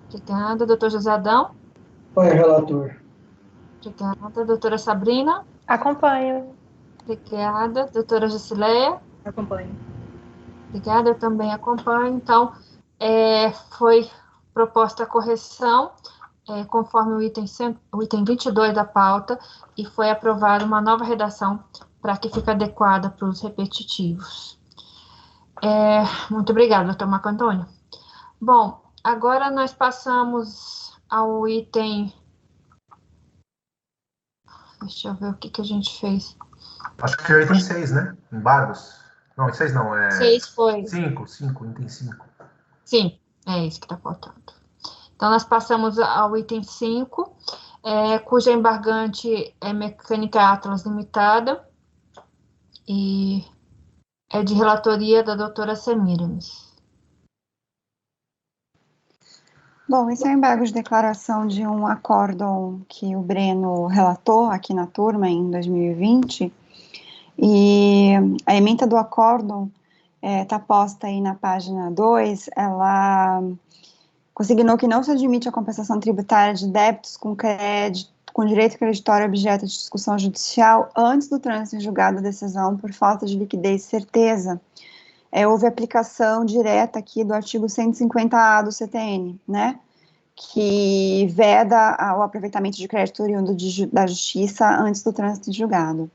Obrigada. Doutor José Adão? Acompanho, relator. Obrigada. Doutora Sabrina? Acompanho. Obrigada. Doutora Jusileia? Acompanho. Obrigada, eu também acompanho. Então, Foi proposta a correção, conforme o item 22 da pauta, e foi aprovada uma nova redação para que fique adequada para os repetitivos. Muito obrigada, doutor Marco Antônio. Bom, agora nós passamos ao item... Deixa eu ver o que a gente fez. Acho que é o item 6, né? Embargos. Não, 6 não, 6 foi. 5, item 5. Sim, é isso que está faltando. Então, nós passamos ao item 5, cuja embargante é Mecânica Atlas Limitada, e é de relatoria da doutora Semiramis. Bom, esse é o embargo de declaração de um acórdão que o Breno relatou aqui na turma em 2020, e a ementa do acórdão está posta aí na página 2, ela consignou que não se admite a compensação tributária de débitos com direito creditório objeto de discussão judicial antes do trânsito em julgado da decisão por falta de liquidez e certeza. Houve aplicação direta aqui do artigo 150A do CTN, né, que veda o aproveitamento de crédito oriundo da justiça antes do trânsito em julgado.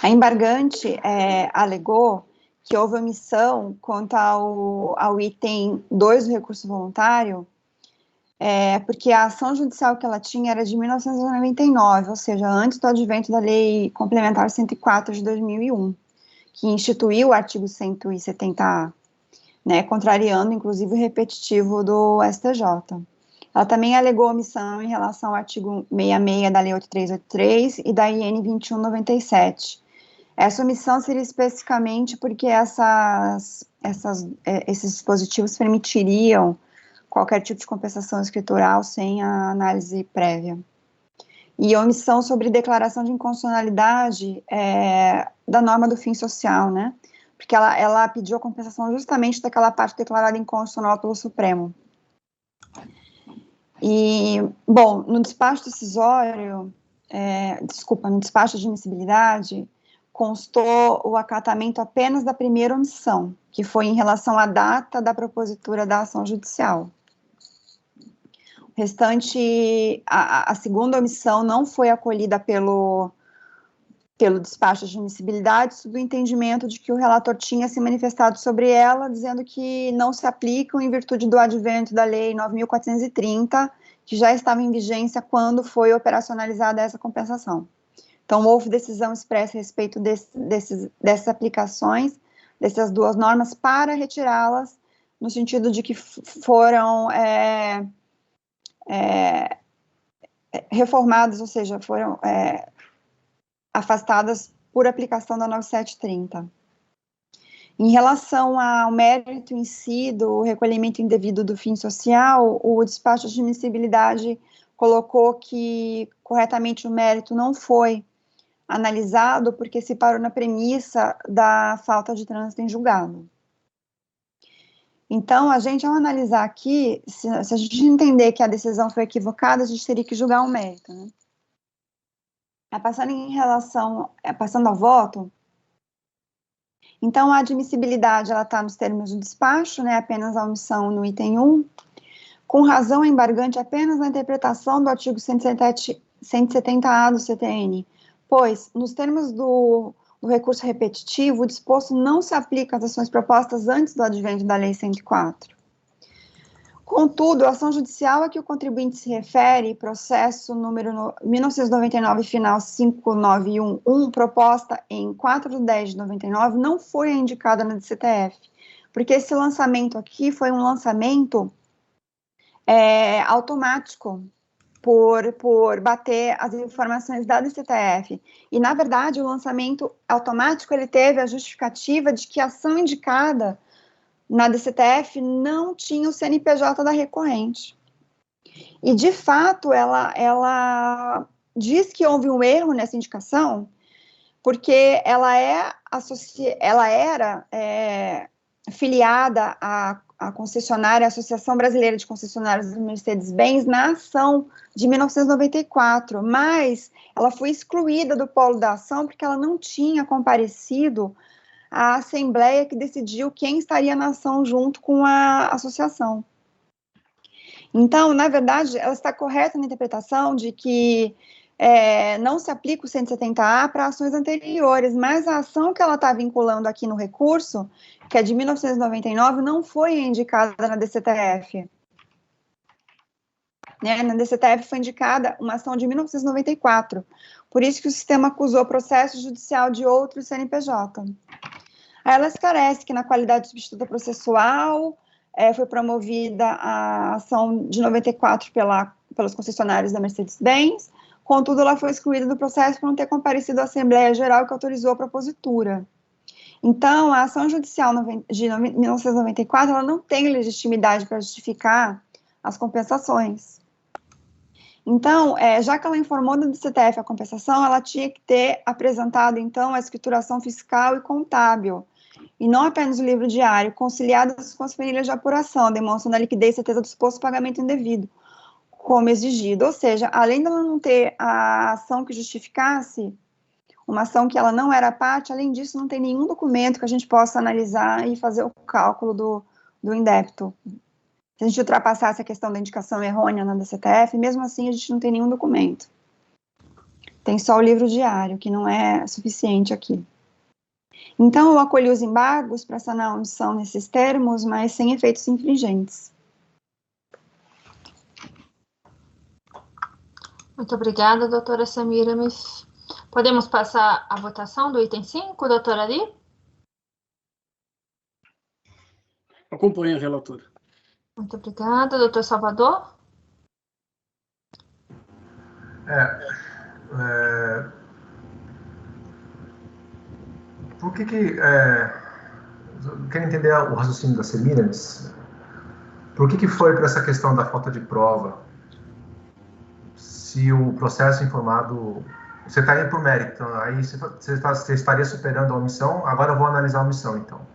A embargante alegou que houve omissão quanto ao item 2 do recurso voluntário, porque a ação judicial que ela tinha era de 1999, ou seja, antes do advento da Lei Complementar 104 de 2001, que instituiu o artigo 170A, né, contrariando, inclusive, o repetitivo do STJ. Ela também alegou omissão em relação ao artigo 66 da Lei 8383 e da IN 2197. Essa omissão seria especificamente porque esses dispositivos permitiriam qualquer tipo de compensação escritural sem a análise prévia. E omissão sobre declaração de inconstitucionalidade da norma do fim social, né? Porque ela pediu a compensação justamente daquela parte declarada inconstitucional pelo Supremo. E, bom, no despacho decisório, no despacho de admissibilidade, constou o acatamento apenas da primeira omissão, que foi em relação à data da propositura da ação judicial. O restante, a segunda omissão não foi acolhida pelo despacho de admissibilidade, sob o entendimento de que o relator tinha se manifestado sobre ela, dizendo que não se aplicam em virtude do advento da Lei 9.430, que já estava em vigência quando foi operacionalizada essa compensação. Então, houve decisão expressa a respeito dessas aplicações, dessas duas normas, para retirá-las, no sentido de que foram reformadas, ou seja, foram afastadas por aplicação da 9730. Em relação ao mérito em si do recolhimento indevido do fim social, o despacho de admissibilidade colocou que corretamente o mérito não foi analisado porque se parou na premissa da falta de trânsito em julgado. Então, a gente, ao analisar aqui, se a gente entender que a decisão foi equivocada, a gente teria que julgar o mérito, né? Passando ao voto, então a admissibilidade, ela está nos termos do despacho, né, apenas a omissão no item 1, com razão embargante apenas na interpretação do artigo 170A do CTN, pois, nos termos do recurso repetitivo, o disposto não se aplica às ações propostas antes do advento da Lei 104. Contudo, a ação judicial a que o contribuinte se refere, processo número 1999, final 5911, proposta em 4/10 de 99, não foi indicada na DCTF, porque esse lançamento aqui foi um lançamento automático, por bater as informações da DCTF. E, na verdade, o lançamento automático, ele teve a justificativa de que a ação indicada na DCTF não tinha o CNPJ da recorrente. E, de fato, ela diz que houve um erro nessa indicação, porque ela era filiada à concessionária, a Associação Brasileira de Concessionários dos Mercedes-Benz, na ação de 1994, mas ela foi excluída do polo da ação porque ela não tinha comparecido a Assembleia que decidiu quem estaria na ação junto com a associação. Então, na verdade, ela está correta na interpretação de que não se aplica o 170A para ações anteriores, mas a ação que ela está vinculando aqui no recurso, que é de 1999, não foi indicada na DCTF. Na DCTF foi indicada uma ação de 1994, por isso que o sistema acusou processo judicial de outro CNPJ. Aí ela esclarece que na qualidade de substituta processual foi promovida a ação de 94 pelos concessionários da Mercedes-Benz, contudo ela foi excluída do processo por não ter comparecido à Assembleia Geral que autorizou a propositura. Então, a ação judicial de 1994 ela não tem legitimidade para justificar as compensações. Então, já que ela informou do DCTF a compensação, ela tinha que ter apresentado, então, a escrituração fiscal e contábil, e não apenas o livro diário, conciliadas com as planilhas de apuração, demonstrando a liquidez e certeza do suposto pagamento indevido, como exigido. Ou seja, além dela não ter a ação que justificasse, uma ação que ela não era parte, além disso, não tem nenhum documento que a gente possa analisar e fazer o cálculo do indébito. Se a gente ultrapassasse a questão da indicação errônea na DCTF, mesmo assim a gente não tem nenhum documento. Tem só o livro diário, que não é suficiente aqui. Então, eu acolhi os embargos para sanar a omissão nesses termos, mas sem efeitos infringentes. Muito obrigada, doutora Samira. Podemos passar a votação do item 5, doutora Ali? Acompanhe a relatora. Muito obrigada, doutor Salvador. Por que quero entender o raciocínio da Semiramis. Por que foi para essa questão da falta de prova? Se o processo informado... Você está indo para o mérito, então, aí você estaria superando a omissão. Agora eu vou analisar a omissão, então.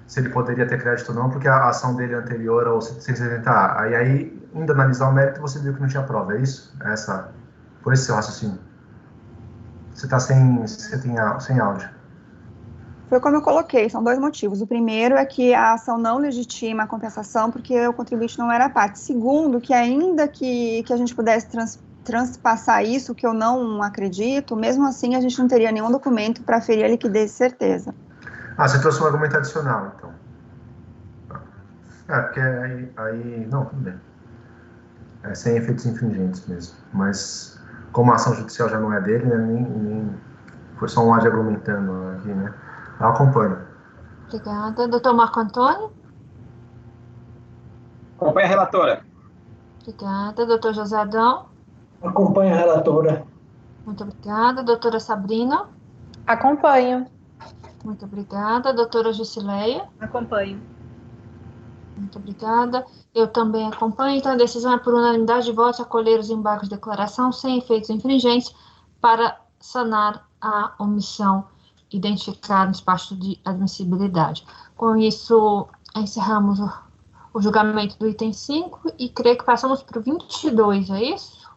Se ele poderia ter crédito ou não, porque a ação dele é anterior ao 170A. Aí, indo analisar o mérito, você viu que não tinha prova, é isso? Foi esse seu raciocínio? Você está sem áudio. Foi como eu coloquei, são dois motivos. O primeiro é que a ação não legitima a compensação porque o contribuinte não era parte. Segundo, que ainda que a gente pudesse transpassar isso, que eu não acredito, mesmo assim a gente não teria nenhum documento para aferir a liquidez de certeza. Você trouxe um argumento adicional, então. Porque aí não, tudo bem. Sem efeitos infringentes mesmo. Mas, como a ação judicial já não é dele, né, nem foi só um ad argumentando aqui, né? Eu acompanho. Obrigada. Doutor Marco Antônio? Acompanha a relatora. Obrigada. Doutor José Adão? Acompanha a relatora. Muito obrigada. Doutora Sabrina? Acompanho. Muito obrigada. Doutora Jusileia? Acompanho. Muito obrigada. Eu também acompanho. Então, a decisão é por unanimidade de votos acolher os embargos de declaração sem efeitos infringentes para sanar a omissão identificada no espaço de admissibilidade. Com isso, encerramos o julgamento do item 5 e creio que passamos para o 22, é isso?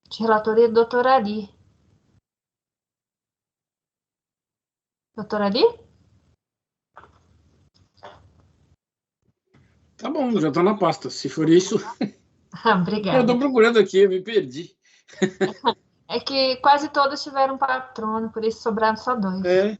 De relatoria do doutor Ari. Doutor Ari? Tá bom, já está na pasta. Se for isso... Obrigada. Eu estou procurando aqui, eu me perdi. É que quase todos tiveram patrono, por isso sobraram só 2.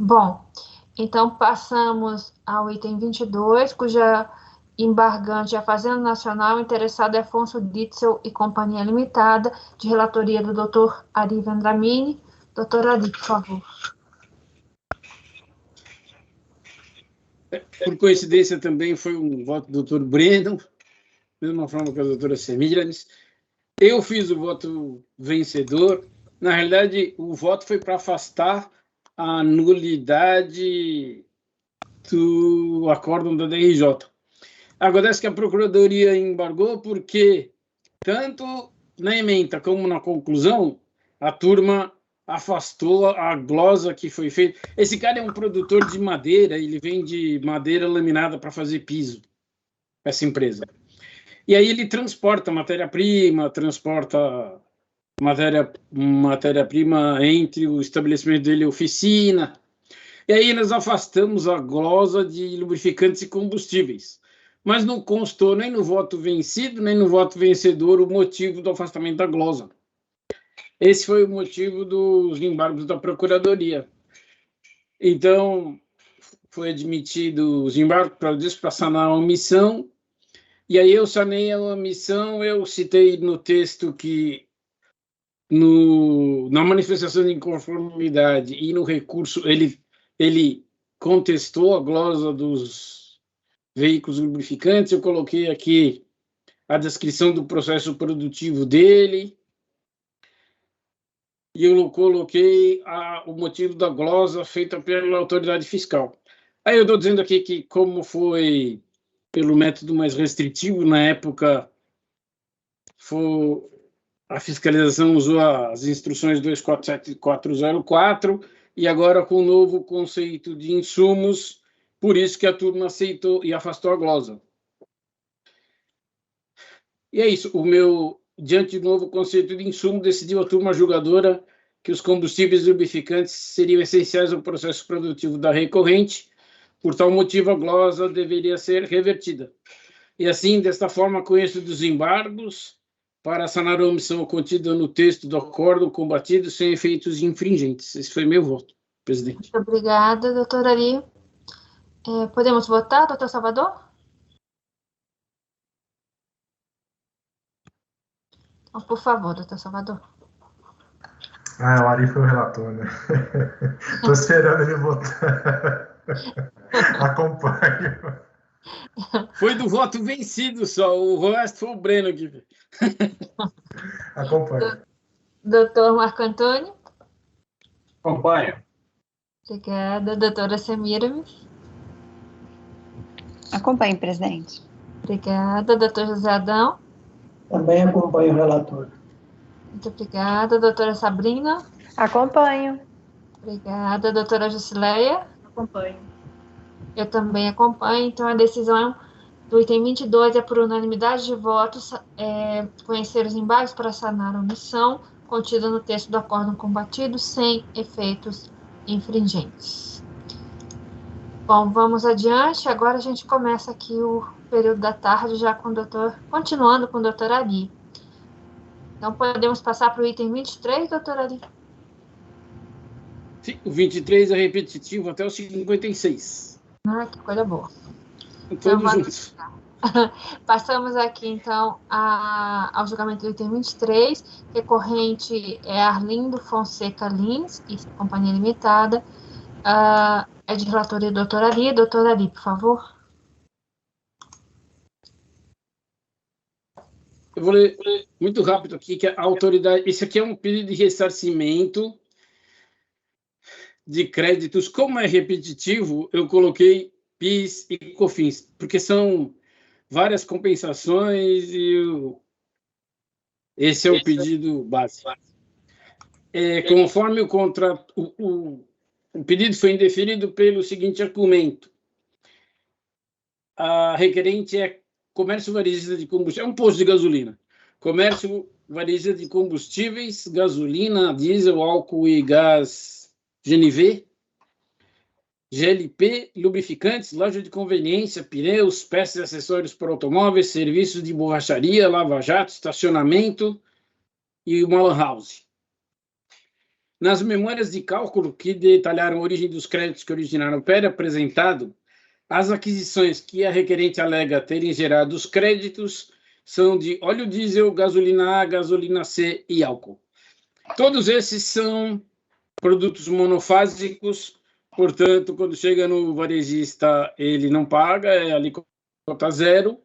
Bom, então passamos ao item 22, cuja embargante é a Fazenda Nacional, interessado é Afonso Ditzel e Companhia Limitada, de relatoria do Dr. Ari Vendramini. Doutor Ari, por favor. Por coincidência, também foi um voto do Dr. Breno, mesma forma que a doutora Semiramis. Eu fiz o voto vencedor. Na realidade, o voto foi para afastar a nulidade do acórdão da DRJ. Acontece que a Procuradoria embargou porque, tanto na ementa como na conclusão, a turma afastou a glosa que foi feita. Esse cara é um produtor de madeira, ele vende madeira laminada para fazer piso, essa empresa. E aí ele transporta matéria-prima, transporta matéria-prima entre o estabelecimento dele e a oficina. E aí nós afastamos a glosa de lubrificantes e combustíveis. Mas não constou nem no voto vencido, nem no voto vencedor o motivo do afastamento da glosa. Esse foi o motivo dos embargos da Procuradoria. Então, foi admitido os embargos para sanar a omissão, e aí eu sanei a omissão, eu citei no texto que na manifestação de inconformidade e no recurso, ele contestou a glosa dos veículos lubrificantes, eu coloquei aqui a descrição do processo produtivo dele, e eu coloquei o motivo da glosa feita pela autoridade fiscal. Aí eu estou dizendo aqui que, como foi pelo método mais restritivo, na época, a fiscalização usou as instruções 247404, e agora com o novo conceito de insumos, por isso que a turma aceitou e afastou a glosa. E é isso, diante do novo conceito de insumo, decidiu a turma julgadora que os combustíveis lubrificantes seriam essenciais ao processo produtivo da recorrente. Por tal motivo, a glosa deveria ser revertida. E assim, desta forma, conheço dos embargos para sanar a omissão contida no texto do acordo combatido sem efeitos infringentes. Esse foi meu voto, presidente. Muito obrigada, doutora Ari. Podemos votar, doutor Salvador? Então, por favor, doutor Salvador. O Ari foi o relator, né? Estou esperando ele votar. Acompanho. Foi do voto vencido só, o resto foi o Breno aqui. Acompanho. Doutor Marco Antônio? Acompanho. Obrigada. Doutora Semiramis? Acompanho, presidente. Obrigada. Doutor José Adão? Também acompanho o relator. Muito obrigada. Doutora Sabrina? Acompanho. Obrigada. Doutora Jusileia? Acompanho. Eu também acompanho. Então, a decisão do item 22 é por unanimidade de votos conhecer os embargos para sanar a omissão contida no texto do acordo combatido sem efeitos infringentes. Bom, vamos adiante. Agora a gente começa aqui o período da tarde, já com continuando com o doutor Ari. Então, podemos passar para o item 23, doutor Ari? Sim, o 23 é repetitivo até o 56. Que coisa boa. Todos juntos. Passamos aqui, então, ao julgamento do item 23. Recorrente é Arlindo Fonseca Lins e Companhia Limitada. É de relatoria do doutor Ari. Doutor Ari, por favor. Eu vou ler muito rápido aqui, que a autoridade... Esse aqui é um pedido de ressarcimento de créditos. Como é repetitivo, eu coloquei PIS e COFINS, porque são várias compensações e esse é o pedido básico. Conforme o contrato, o pedido foi indeferido pelo seguinte argumento. A requerente é comércio varejista de combustíveis, é um posto de gasolina. Comércio varejista de combustíveis, gasolina, diesel, álcool e gás GNV, GLP, lubrificantes, loja de conveniência, pneus, peças e acessórios para automóveis, serviços de borracharia, lava-jato, estacionamento e uma lan house. Nas memórias de cálculo que detalharam a origem dos créditos que originaram o PER apresentado, as aquisições que a requerente alega terem gerado os créditos são de óleo diesel, gasolina A, gasolina C e álcool. Todos esses são produtos monofásicos, portanto, quando chega no varejista, ele não paga, é alíquota zero.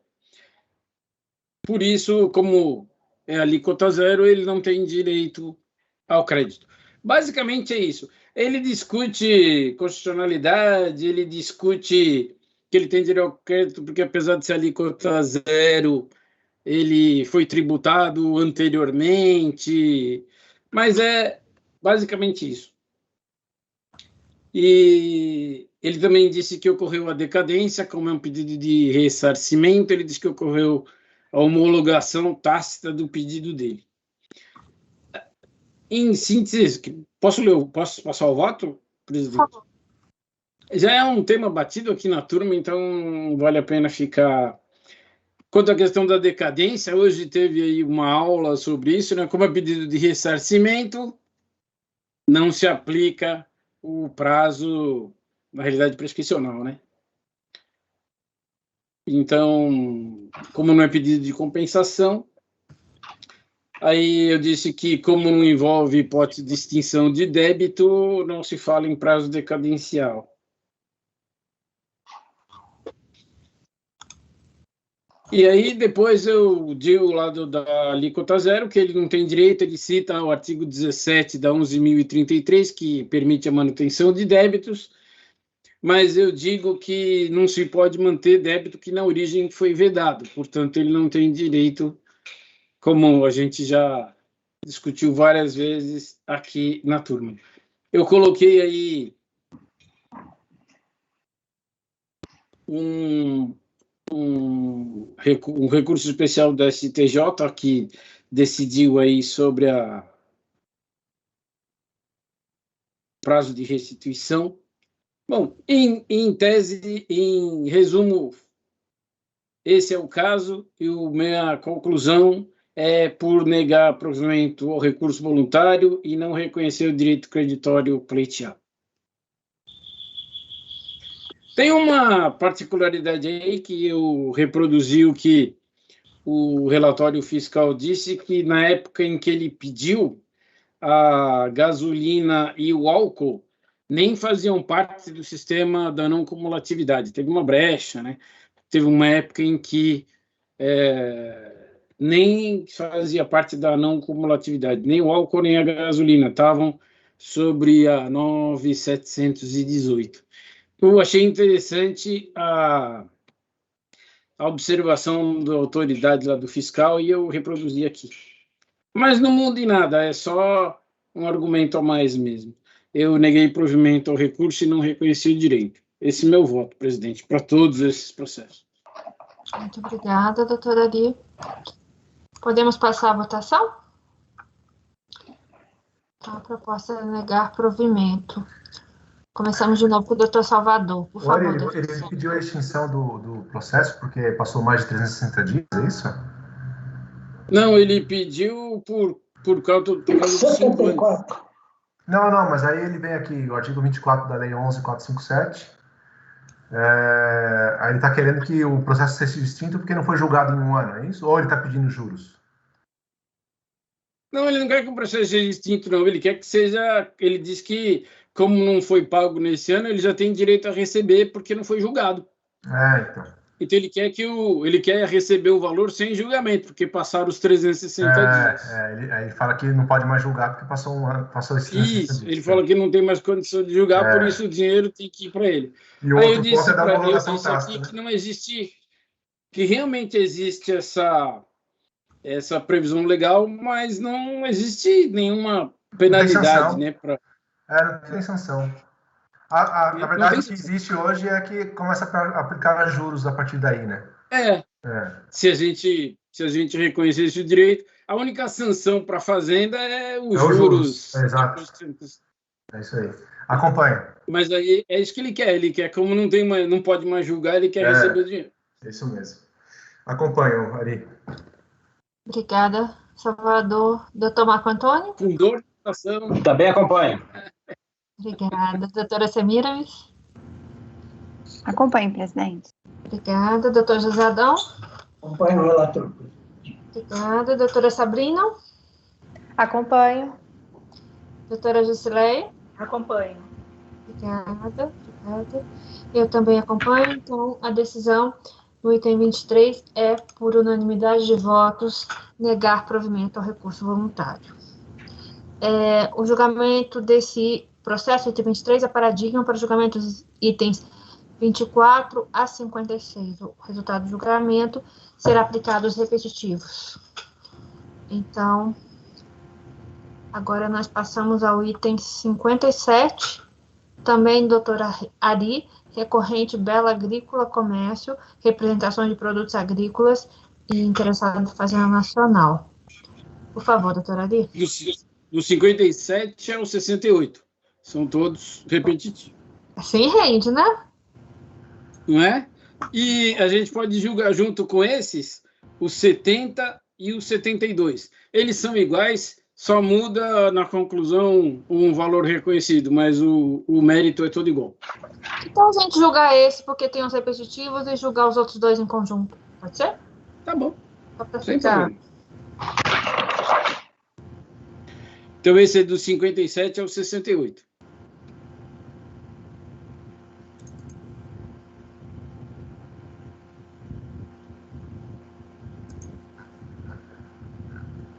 Por isso, como é alíquota zero, ele não tem direito ao crédito. Basicamente é isso. Ele discute constitucionalidade, ele discute que ele tem direito ao crédito, porque apesar de ser alíquota zero, ele foi tributado anteriormente, mas é basicamente isso. E ele também disse que ocorreu a decadência, como é um pedido de ressarcimento, ele disse que ocorreu a homologação tácita do pedido dele. em síntese, posso passar o voto, presidente? Por favor. Já é um tema batido aqui na turma, então vale a pena ficar... Quanto à questão da decadência, hoje teve aí uma aula sobre isso, né? Como é pedido de ressarcimento, não se aplica o prazo, na realidade, prescricional, né? Então, como não é pedido de compensação, aí eu disse que, como não envolve hipótese de extinção de débito, não se fala em prazo decadencial. E aí, depois eu digo o lado da alíquota zero, que ele não tem direito, ele cita o artigo 17 da 11.033, que permite a manutenção de débitos, mas eu digo que não se pode manter débito que na origem foi vedado, portanto, ele não tem direito, como a gente já discutiu várias vezes aqui na turma. Eu coloquei aí um recurso especial da STJ que decidiu aí sobre a prazo de restituição. Bom, em tese, em resumo, esse é o caso e a minha conclusão é por negar provimento ao recurso voluntário e não reconhecer o direito creditório pleiteado. Tem uma particularidade aí que eu reproduzi o que o relatório fiscal disse, que na época em que ele pediu, a gasolina e o álcool nem faziam parte do sistema da não cumulatividade. Teve uma brecha, né? Teve uma época em que nem fazia parte da não cumulatividade, nem o álcool nem a gasolina estavam sobre a 9.718. Eu achei interessante a observação da autoridade lá do fiscal e eu reproduzi aqui. Mas não muda em nada, é só um argumento a mais mesmo. Eu neguei provimento ao recurso e não reconheci o direito. Esse é meu voto, presidente, para todos esses processos. Muito obrigada, doutora Ari. Podemos passar à votação? A proposta é negar provimento. Começamos de novo com o doutor Salvador, por favor. Ele pediu a extinção do processo porque passou mais de 360 dias, é isso? Não, ele pediu por causa de 5 anos. Não, mas aí ele vem aqui, o artigo 24 da Lei 11.457, aí ele está querendo que o processo seja extinto porque não foi julgado em 1 ano, é isso? Ou ele está pedindo juros? Não, ele não quer que o processo seja extinto, não. Ele quer que seja... Ele diz que, como não foi pago nesse ano, ele já tem direito a receber porque não foi julgado. Então. Então ele quer receber o valor sem julgamento, porque passaram os 360 dias. Ele fala que não pode mais julgar porque passou esses 360 dias. Isso, ele fala que não tem mais condição de julgar, por isso o dinheiro tem que ir para ele. E o aí outro eu disse ponto é da homologação aqui tácita, né? que não existe, que realmente existe essa previsão legal, mas não existe nenhuma penalidade, né? Não tem sanção. Na verdade, o que existe hoje é que começa a aplicar juros a partir daí, né? Se a gente reconhecesse o direito, a única sanção para a Fazenda é os juros. Exato. É isso aí. Acompanha. Mas aí é isso que ele quer. Ele quer, como não pode mais julgar, ele quer receber o dinheiro. É isso mesmo. Acompanho, Ari. Obrigada, Salvador. Doutor Marco Antônio? Com dor de coração. Também acompanho. Obrigada. Doutora Semiramis? Acompanhe, presidente. Obrigada. Doutor José Adão? Acompanho o relator. Obrigada. Doutora Sabrina? Acompanho. Doutora Jusileia? Acompanho. Obrigada. Eu também acompanho. Então, a decisão no item 23 é, por unanimidade de votos, negar provimento ao recurso voluntário. O julgamento desse processo, item 23, é paradigma para o julgamento dos itens 24 a 56. O resultado do julgamento será aplicado aos repetitivos. Então, agora nós passamos ao item 57, também doutora Ari, recorrente Bela Agrícola Comércio, representação de produtos agrícolas e interessado em Fazenda Nacional. Por favor, doutora Ari. do 57 ao 68. São todos repetitivos. Assim rende, né? Não é? E a gente pode julgar junto com esses os 70 e os 72. Eles são iguais, só muda na conclusão um valor reconhecido, mas o mérito é todo igual. Então a gente julgar esse porque tem os repetitivos e julgar os outros dois em conjunto. Pode ser? Tá bom. Só pra Sem ficar... problema. Então esse é do 57 ao 68.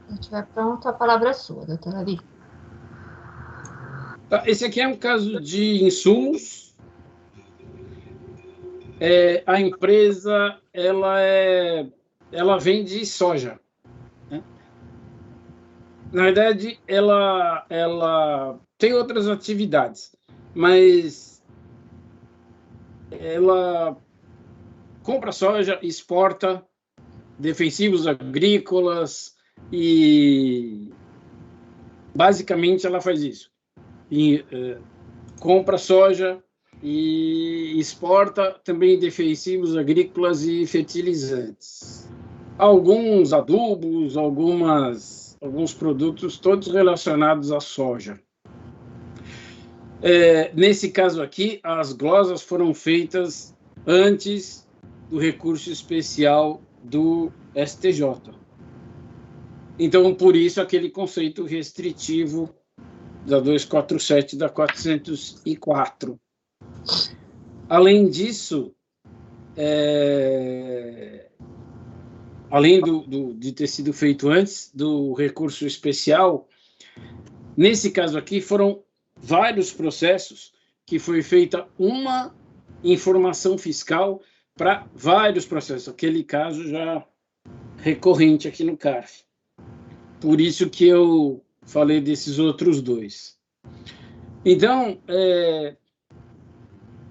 Se estiver pronto, a palavra é sua, doutora Ali. Tá, esse aqui é um caso de insumos. A empresa ela vende soja, né? Na verdade, ela tem outras atividades, mas ela compra soja, exporta defensivos agrícolas e basicamente ela faz isso. Compra soja e exporta também defensivos agrícolas e fertilizantes. Alguns adubos, alguns produtos, todos relacionados à soja. Nesse caso aqui, as glosas foram feitas antes do recurso especial do STJ. Então, por isso, aquele conceito restritivo da 247 e da 404. Além disso, além de ter sido feito antes do recurso especial, nesse caso aqui foram vários processos que foi feita uma informação fiscal para vários processos. Aquele caso já recorrente aqui no CARF. Por isso que eu falei desses outros dois. Então,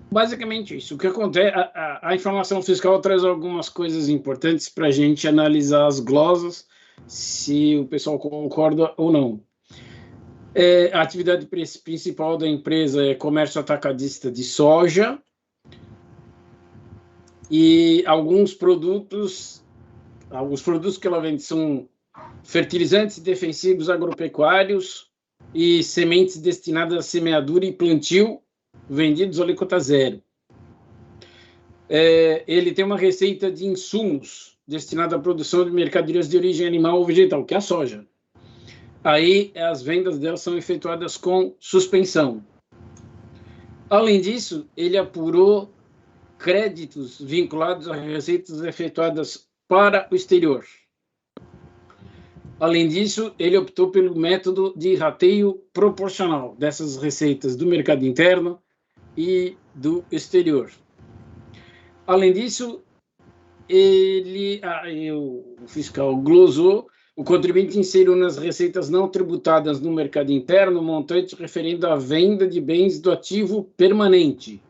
basicamente isso. O que acontece, a informação fiscal traz algumas coisas importantes para a gente analisar as glosas, se o pessoal concorda ou não. A atividade principal da empresa é comércio atacadista de soja e alguns produtos que ela vende são fertilizantes defensivos agropecuários e sementes destinadas a semeadura e plantio vendidos a alíquota zero. Ele tem uma receita de insumos destinada à produção de mercadorias de origem animal ou vegetal, que é a soja. Aí as vendas dela são efetuadas com suspensão. Além disso, ele apurou créditos vinculados a receitas efetuadas para o exterior. Além disso, ele optou pelo método de rateio proporcional dessas receitas do mercado interno e do exterior. Além disso, o fiscal glosou: o contribuinte inseriu nas receitas não tributadas no mercado interno montante referendo à venda de bens do ativo permanente.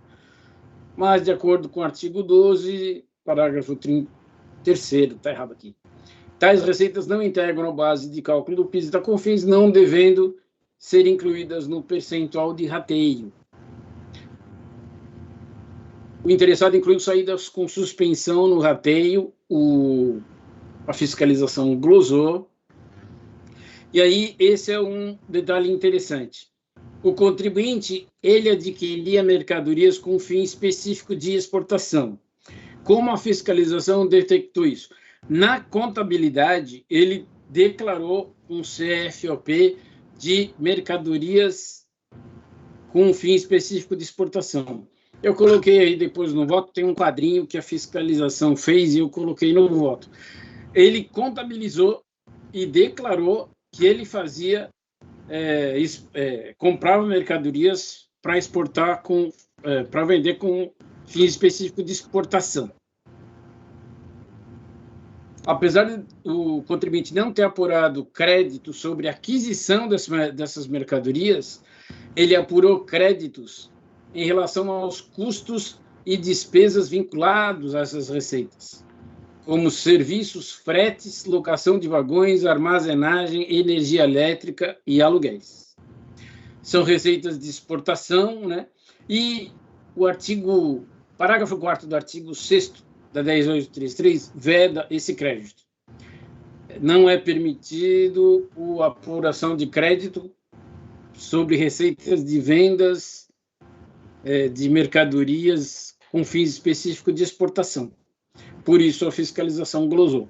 Mas, de acordo com o artigo 12, parágrafo 3º, está errado aqui, tais receitas não integram a base de cálculo do PIS e da COFINS, não devendo ser incluídas no percentual de rateio. O interessado incluiu saídas com suspensão no rateio, a fiscalização glosou. E aí, esse é um detalhe interessante. O contribuinte, ele adquiria mercadorias com fim específico de exportação. Como a fiscalização detectou isso? Na contabilidade, ele declarou um CFOP de mercadorias com fim específico de exportação. Eu coloquei aí depois no voto, tem um quadrinho que a fiscalização fez e eu coloquei no voto. Ele contabilizou e declarou que ele fazia, comprava mercadorias para exportar, para vender com fim específico de exportação. Apesar do contribuinte não ter apurado crédito sobre a aquisição dessas mercadorias, ele apurou créditos em relação aos custos e despesas vinculados a essas receitas, como serviços, fretes, locação de vagões, armazenagem, energia elétrica e aluguéis. São receitas de exportação, né? E o parágrafo 4º do artigo 6º da 10.833 veda esse crédito. Não é permitido a apuração de crédito sobre receitas de vendas de mercadorias com fins específicos de exportação. Por isso, a fiscalização glosou.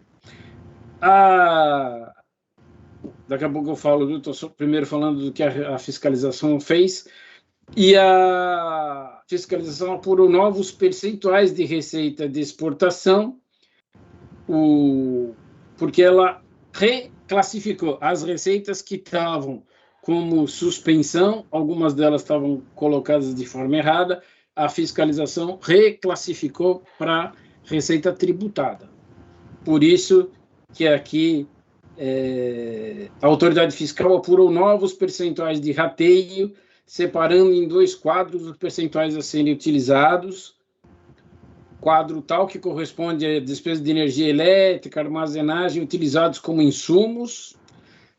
Daqui a pouco eu falo, eu estou primeiro falando do que a fiscalização fez, e a fiscalização apurou novos percentuais de receita de exportação, porque ela reclassificou as receitas que estavam como suspensão, algumas delas estavam colocadas de forma errada, a fiscalização reclassificou para receita tributada. Por isso que aqui a autoridade fiscal apurou novos percentuais de rateio, separando em 2 quadros os percentuais a serem utilizados. Quadro tal que corresponde a despesas de energia elétrica, armazenagem, utilizados como insumos,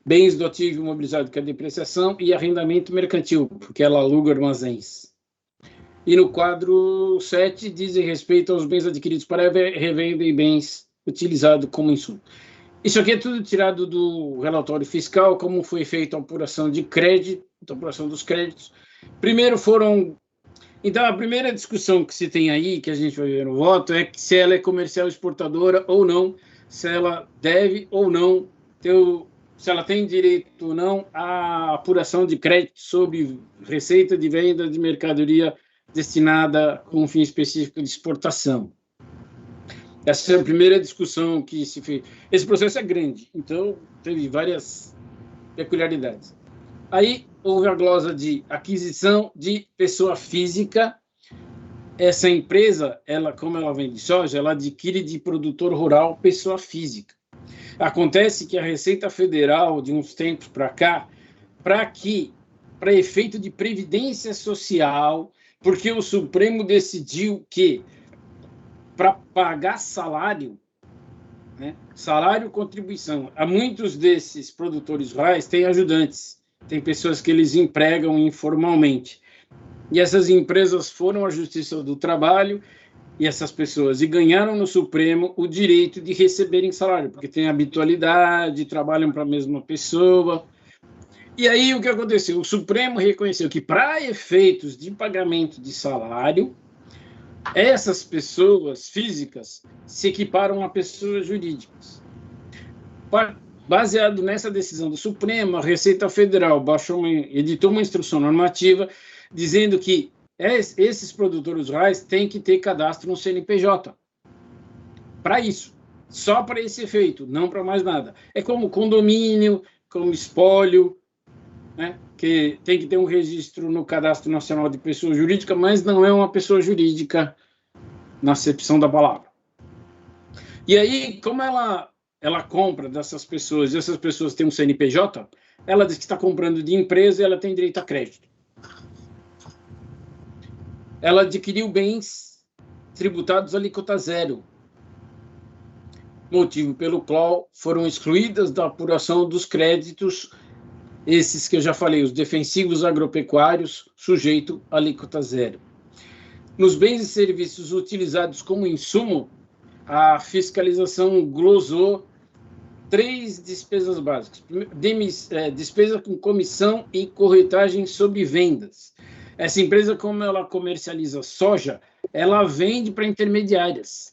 bens do ativo imobilizado, que é a depreciação, e arrendamento mercantil, porque ela aluga armazéns. E no quadro 7, dizem respeito aos bens adquiridos para revenda e bens utilizados como insumo. Isso aqui é tudo tirado do relatório fiscal, como foi feita a apuração de crédito, a apuração dos créditos. Primeiro Então, a primeira discussão que se tem aí, que a gente vai ver no voto, é se ela é comercial exportadora ou não, se ela deve ou não se ela tem direito ou não à apuração de crédito sobre receita de venda de mercadoria destinada com um fim específico de exportação. Essa é a primeira discussão que se fez. Esse processo é grande, então teve várias peculiaridades. Aí houve a glosa de aquisição de pessoa física. Essa empresa, como ela vende soja, ela adquire de produtor rural pessoa física. Acontece que a Receita Federal, de uns tempos para cá, para efeito de previdência social, porque o Supremo decidiu que para pagar salário, né, salário e contribuição, a muitos desses produtores rurais têm ajudantes, tem pessoas que eles empregam informalmente. E essas empresas foram à Justiça do Trabalho e essas pessoas ganharam no Supremo o direito de receberem salário, porque tem habitualidade, trabalham para a mesma pessoa. E aí o que aconteceu? O Supremo reconheceu que para efeitos de pagamento de salário, essas pessoas físicas se equiparam a pessoas jurídicas. Baseado nessa decisão do Supremo, a Receita Federal editou uma instrução normativa dizendo que esses produtores rurais têm que ter cadastro no CNPJ. Para isso, só para esse efeito, não para mais nada. É como condomínio, como espólio, né, que tem que ter um registro no Cadastro Nacional de Pessoa Jurídica, mas não é uma pessoa jurídica na acepção da palavra. E aí, como ela compra dessas pessoas, e essas pessoas têm um CNPJ, ela diz que está comprando de empresa e ela tem direito a crédito. Ela adquiriu bens tributados a alíquota zero, motivo pelo qual foram excluídas da apuração dos créditos, esses que eu já falei, os defensivos agropecuários, sujeito a alíquota zero. Nos bens e serviços utilizados como insumo, a fiscalização glosou 3 despesas básicas. Despesa com comissão e corretagem sobre vendas. Essa empresa, como ela comercializa soja, ela vende para intermediárias.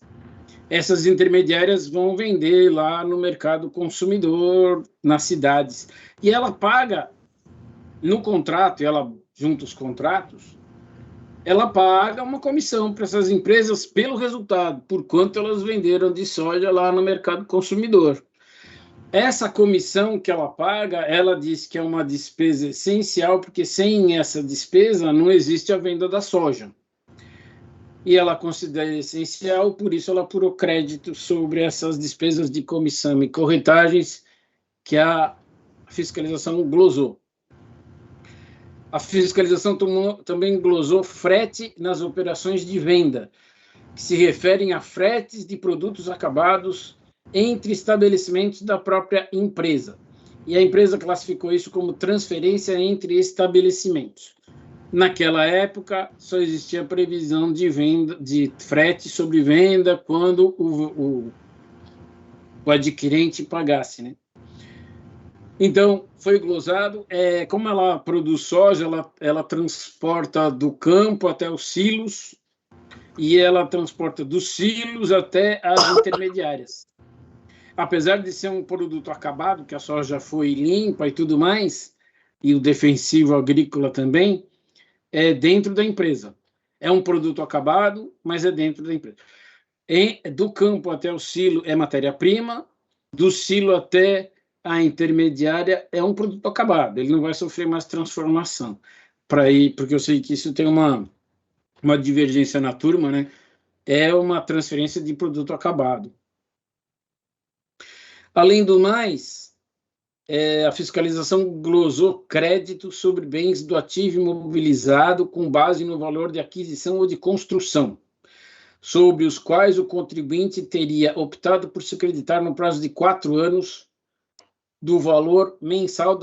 Essas intermediárias vão vender lá no mercado consumidor, nas cidades. E ela paga, no contrato, ela junta os contratos, ela paga uma comissão para essas empresas pelo resultado, por quanto elas venderam de soja lá no mercado consumidor. Essa comissão que ela paga, ela diz que é uma despesa essencial, porque sem essa despesa não existe a venda da soja. E ela considera essencial, por isso ela apurou crédito sobre essas despesas de comissão e corretagens que a fiscalização glosou. A fiscalização também glosou frete nas operações de venda. que se referem a fretes de produtos acabados entre estabelecimentos da própria empresa. E a empresa classificou isso como transferência entre estabelecimentos. Naquela época, só existia previsão de venda, de frete sobre venda quando o adquirente pagasse, né? Então, foi glosado. Como ela produz soja, ela transporta do campo até os silos e ela transporta dos silos até as intermediárias. Apesar de ser um produto acabado, que a soja foi limpa e tudo mais, e o defensivo agrícola também, é dentro da empresa. É um produto acabado, mas é dentro da empresa. Do campo até o silo é matéria-prima, do silo até a intermediária é um produto acabado, ele não vai sofrer mais transformação. Porque eu sei que isso tem uma divergência na turma, né? É uma transferência de produto acabado. Além do mais, a fiscalização glosou crédito sobre bens do ativo imobilizado com base no valor de aquisição ou de construção, sobre os quais o contribuinte teria optado por se creditar no prazo de 4 anos do valor mensal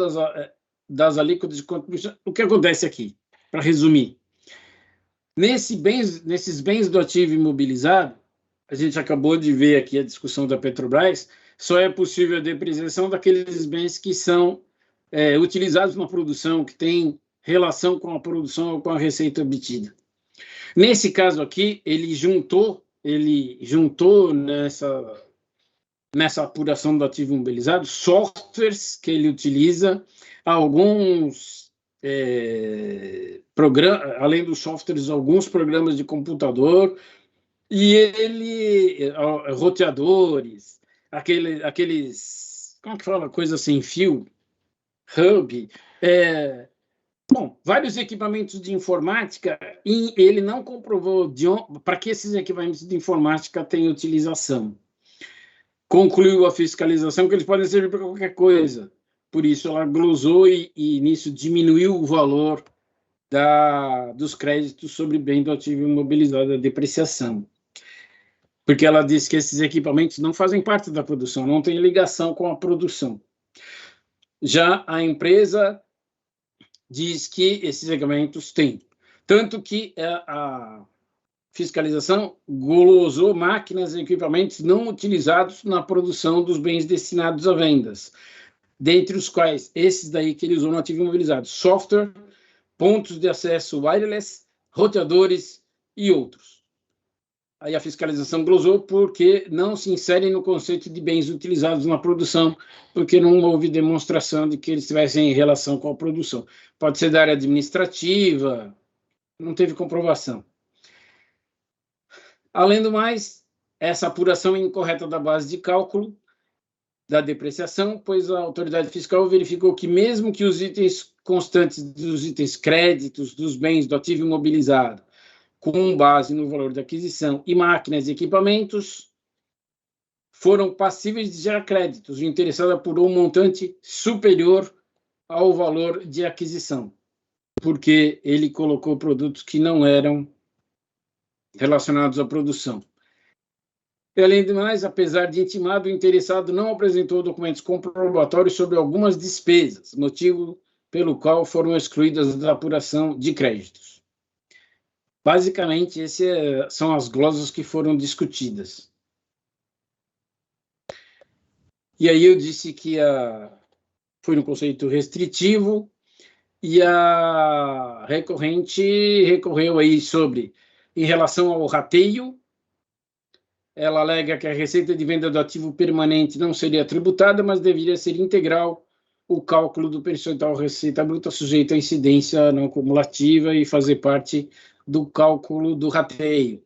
das alíquotas de contribuição. O que acontece aqui, para resumir? Nesses bens do ativo imobilizado, a gente acabou de ver aqui a discussão da Petrobras, só é possível a depreciação daqueles bens que são utilizados na produção, que têm relação com a produção ou com a receita obtida. Nesse caso aqui, ele juntou nessa apuração do ativo imobilizado softwares que ele utiliza, alguns além dos softwares, alguns programas de computador, e ele roteadores, aqueles como que fala, coisa sem fio, hub, vários equipamentos de informática, e ele não comprovou para que esses equipamentos de informática têm utilização. Concluiu a fiscalização que eles podem servir para qualquer coisa. Por isso, ela glosou e nisso diminuiu o valor dos créditos sobre bem do ativo imobilizado, da depreciação. Porque ela disse que esses equipamentos não fazem parte da produção, não têm ligação com a produção. Já a empresa diz que esses equipamentos têm. Tanto que a fiscalização glosou máquinas e equipamentos não utilizados na produção dos bens destinados a vendas, dentre os quais esses daí que ele usou no ativo imobilizado: software, pontos de acesso wireless, roteadores e outros. Aí a fiscalização glosou porque não se inserem no conceito de bens utilizados na produção, porque não houve demonstração de que eles tivessem relação com a produção. Pode ser da área administrativa, não teve comprovação. Além do mais, essa apuração incorreta da base de cálculo da depreciação, pois a autoridade fiscal verificou que mesmo que os itens constantes dos itens créditos dos bens do ativo imobilizado, com base no valor da aquisição, e máquinas e equipamentos, foram passíveis de gerar créditos. O interessado apurou um montante superior ao valor de aquisição, porque ele colocou produtos que não eram relacionados à produção. E, além do mais, apesar de intimado, o interessado não apresentou documentos comprobatórios sobre algumas despesas, motivo pelo qual foram excluídas da apuração de créditos. Basicamente, essas são as glosas que foram discutidas. E aí eu disse que foi no conceito restritivo, e a recorrente recorreu aí sobre, em relação ao rateio, ela alega que a receita de venda do ativo permanente não seria tributada, mas deveria ser integral o cálculo do percentual receita bruta sujeito à incidência não cumulativa e fazer parte do cálculo do rateio.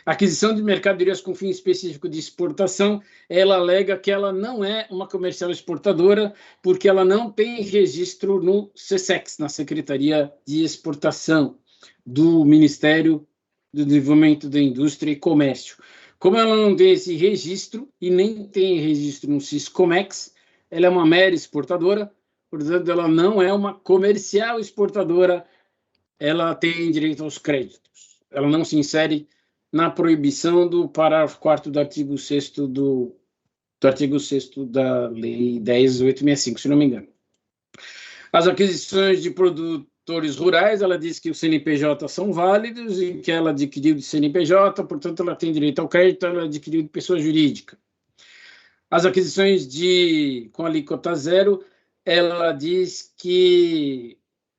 A aquisição de mercadorias com fim específico de exportação, ela alega que ela não é uma comercial exportadora, porque ela não tem registro no SESEX, na Secretaria de Exportação do Ministério do Desenvolvimento da Indústria e Comércio. Como ela não tem esse registro e nem tem registro no Siscomex, ela é uma mera exportadora, portanto, ela não é uma comercial exportadora, ela tem direito aos créditos. Ela não se insere na proibição do parágrafo 4º do artigo 6º do artigo 6º da Lei 10.865, se não me engano. As aquisições de produtores rurais, ela diz que os CNPJ são válidos e que ela adquiriu de CNPJ, portanto, ela tem direito ao crédito, ela adquiriu de pessoa jurídica. As aquisições com alíquota zero, ela diz que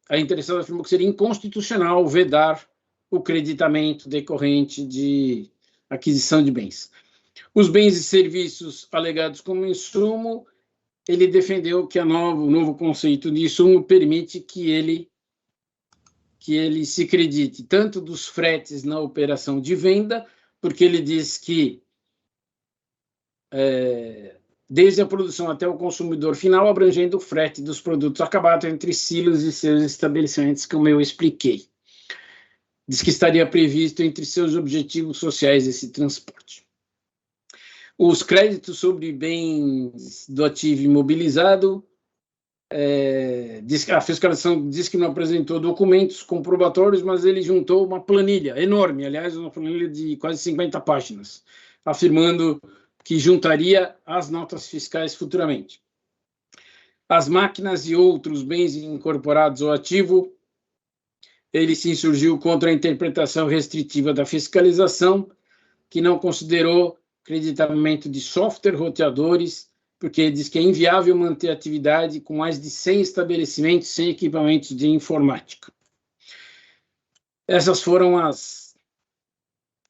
a interessada afirmou que seria inconstitucional vedar o creditamento decorrente de aquisição de bens. Os bens e serviços alegados como insumo, ele defendeu que o novo conceito de insumo permite que ele se credite tanto dos fretes na operação de venda, porque ele diz que desde a produção até o consumidor final, abrangendo o frete dos produtos acabados entre silos e seus estabelecimentos, como eu expliquei. Diz que estaria previsto entre seus objetivos sociais esse transporte. Os créditos sobre bens do ativo imobilizado, a fiscalização diz que não apresentou documentos comprobatórios, mas ele juntou uma planilha enorme, aliás, uma planilha de quase 50 páginas, afirmando que juntaria as notas fiscais futuramente. As máquinas e outros bens incorporados ao ativo, ele se insurgiu contra a interpretação restritiva da fiscalização, que não considerou creditamento de software roteadores, porque diz que é inviável manter atividade com mais de 100 estabelecimentos sem equipamentos de informática. Essa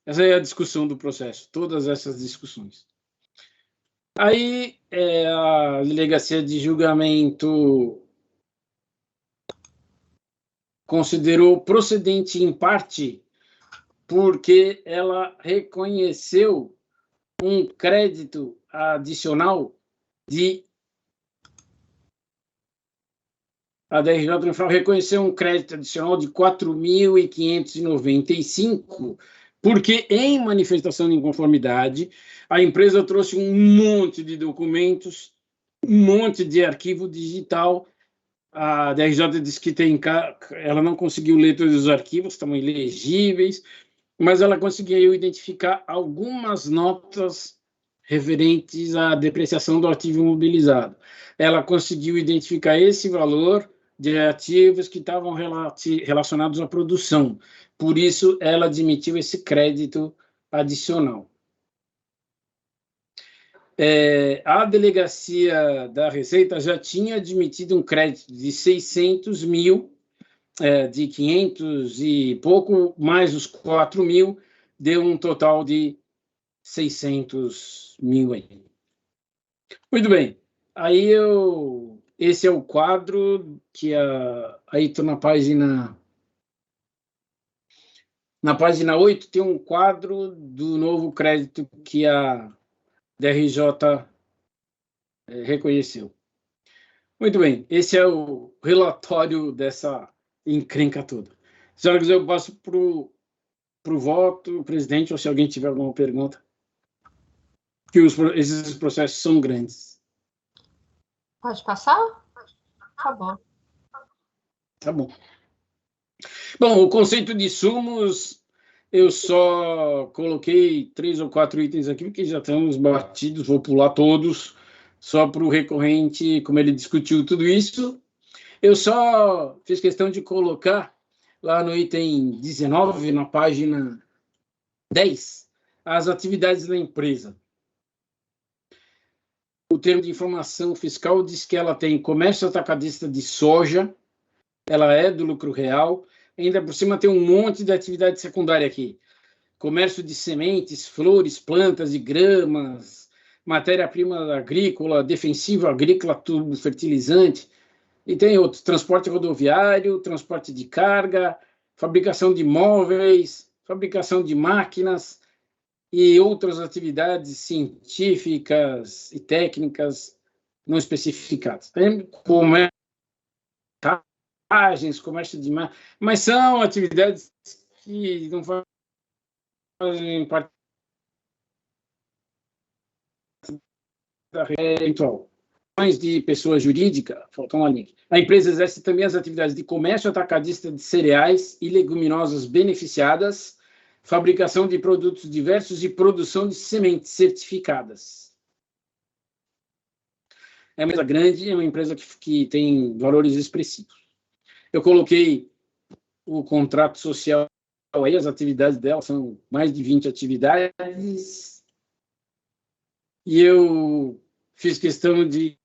é a discussão do processo, todas essas discussões. Aí, a delegacia de julgamento considerou procedente em parte porque ela reconheceu um crédito adicional a DRJ Infra reconheceu um crédito adicional de 4.595, porque em manifestação de inconformidade, a empresa trouxe um monte de documentos, um monte de arquivo digital. A DRJ disse que ela não conseguiu ler todos os arquivos, estavam ilegíveis, mas ela conseguiu identificar algumas notas referentes à depreciação do ativo imobilizado. Ela conseguiu identificar esse valor de ativos que estavam relacionados à produção. Por isso, ela admitiu esse crédito adicional. A delegacia da Receita já tinha admitido um crédito de 600 mil, de 500 e pouco, mais os 4 mil, deu um total de 600 mil aí. Muito bem. Aí esse é o quadro que aí estou na página 8, tem um quadro do novo crédito que a DRJ reconheceu. Muito bem, esse é o relatório dessa encrenca toda. Senhoras, eu passo para o voto, presidente, ou se alguém tiver alguma pergunta. Que esses processos são grandes. Pode passar? Tá bom. Tá bom. Bom, o conceito de sumos, eu só coloquei 3 ou 4 itens aqui, porque já estamos batidos, vou pular todos, só para o recorrente, como ele discutiu tudo isso. Eu só fiz questão de colocar lá no item 19, na página 10, as atividades da empresa. O termo de informação fiscal diz que ela tem comércio atacadista de soja, ela é do lucro real, ainda por cima tem um monte de atividade secundária aqui. Comércio de sementes, flores, plantas e gramas, matéria-prima agrícola, defensivo agrícola, tubo fertilizante, e tem outros, transporte rodoviário, transporte de carga, fabricação de móveis, fabricação de máquinas e outras atividades científicas e técnicas não especificadas. Tem comércio de mas são atividades que não fazem parte da eventual. De pessoa jurídica, faltou uma linha. A empresa exerce também as atividades de comércio atacadista de cereais e leguminosas beneficiadas, fabricação de produtos diversos e produção de sementes certificadas. É uma empresa grande, é uma empresa que tem valores expressivos. Eu coloquei o contrato social aí, as atividades dela são mais de 20 atividades, e eu fiz questão de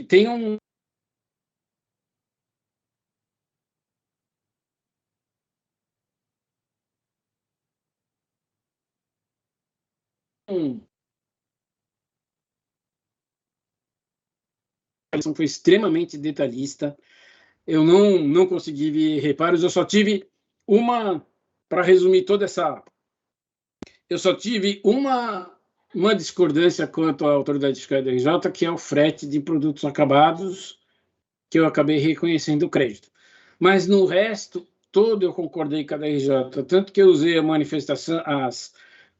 tem um foi extremamente detalhista. Eu não consegui ver reparos, eu só tive uma, para resumir toda essa, eu só tive uma discordância quanto à autoridade fiscal da RJ, que é o frete de produtos acabados, que eu acabei reconhecendo o crédito. Mas no resto todo eu concordei com a DRJ, tanto que eu usei a manifestação, as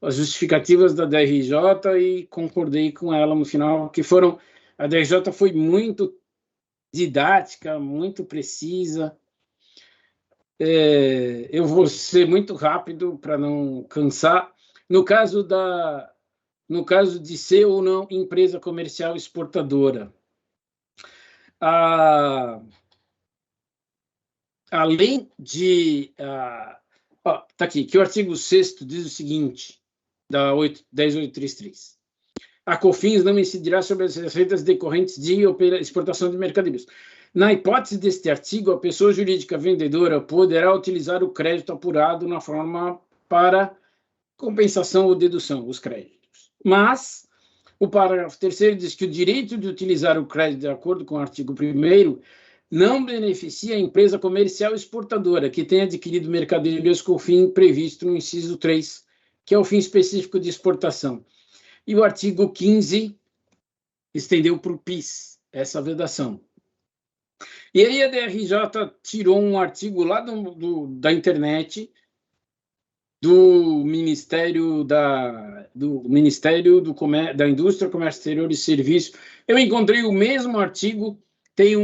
justificativas da DRJ e concordei com ela no final, que foram, a DRJ foi muito didática, muito precisa. Eu vou ser muito rápido para não cansar. No caso de ser ou não empresa comercial exportadora, além de... tá aqui, que o artigo 6º diz o seguinte, da 10.833. A COFINS não incidirá sobre as receitas decorrentes de exportação de mercadorias. Na hipótese deste artigo, a pessoa jurídica vendedora poderá utilizar o crédito apurado na forma para compensação ou dedução, os créditos. Mas o parágrafo 3º diz que o direito de utilizar o crédito de acordo com o artigo 1º não beneficia a empresa comercial exportadora que tenha adquirido mercadorias com o fim previsto no inciso 3, que é o fim específico de exportação. E o artigo 15 estendeu para o PIS, essa vedação. E aí a DRJ tirou um artigo lá da internet, do Ministério da Indústria, Comércio Exterior e Serviço. Eu encontrei o mesmo artigo, tem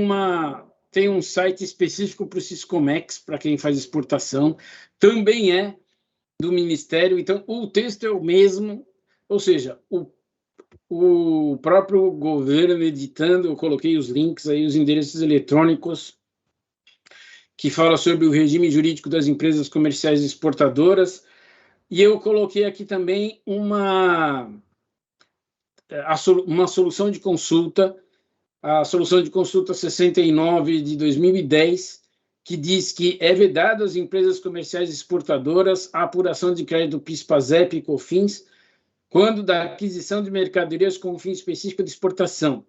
um site específico para o Siscomex, para quem faz exportação, também é do Ministério, então o texto é o mesmo, ou seja, o próprio governo editando, eu coloquei os links aí, os endereços eletrônicos, que fala sobre o regime jurídico das empresas comerciais exportadoras, e eu coloquei aqui também uma solução de consulta, a solução de consulta 69 de 2010, que diz que é vedado às empresas comerciais exportadoras a apuração de crédito PIS, PASEP e COFINS, quando da aquisição de mercadorias com fim específico de exportação.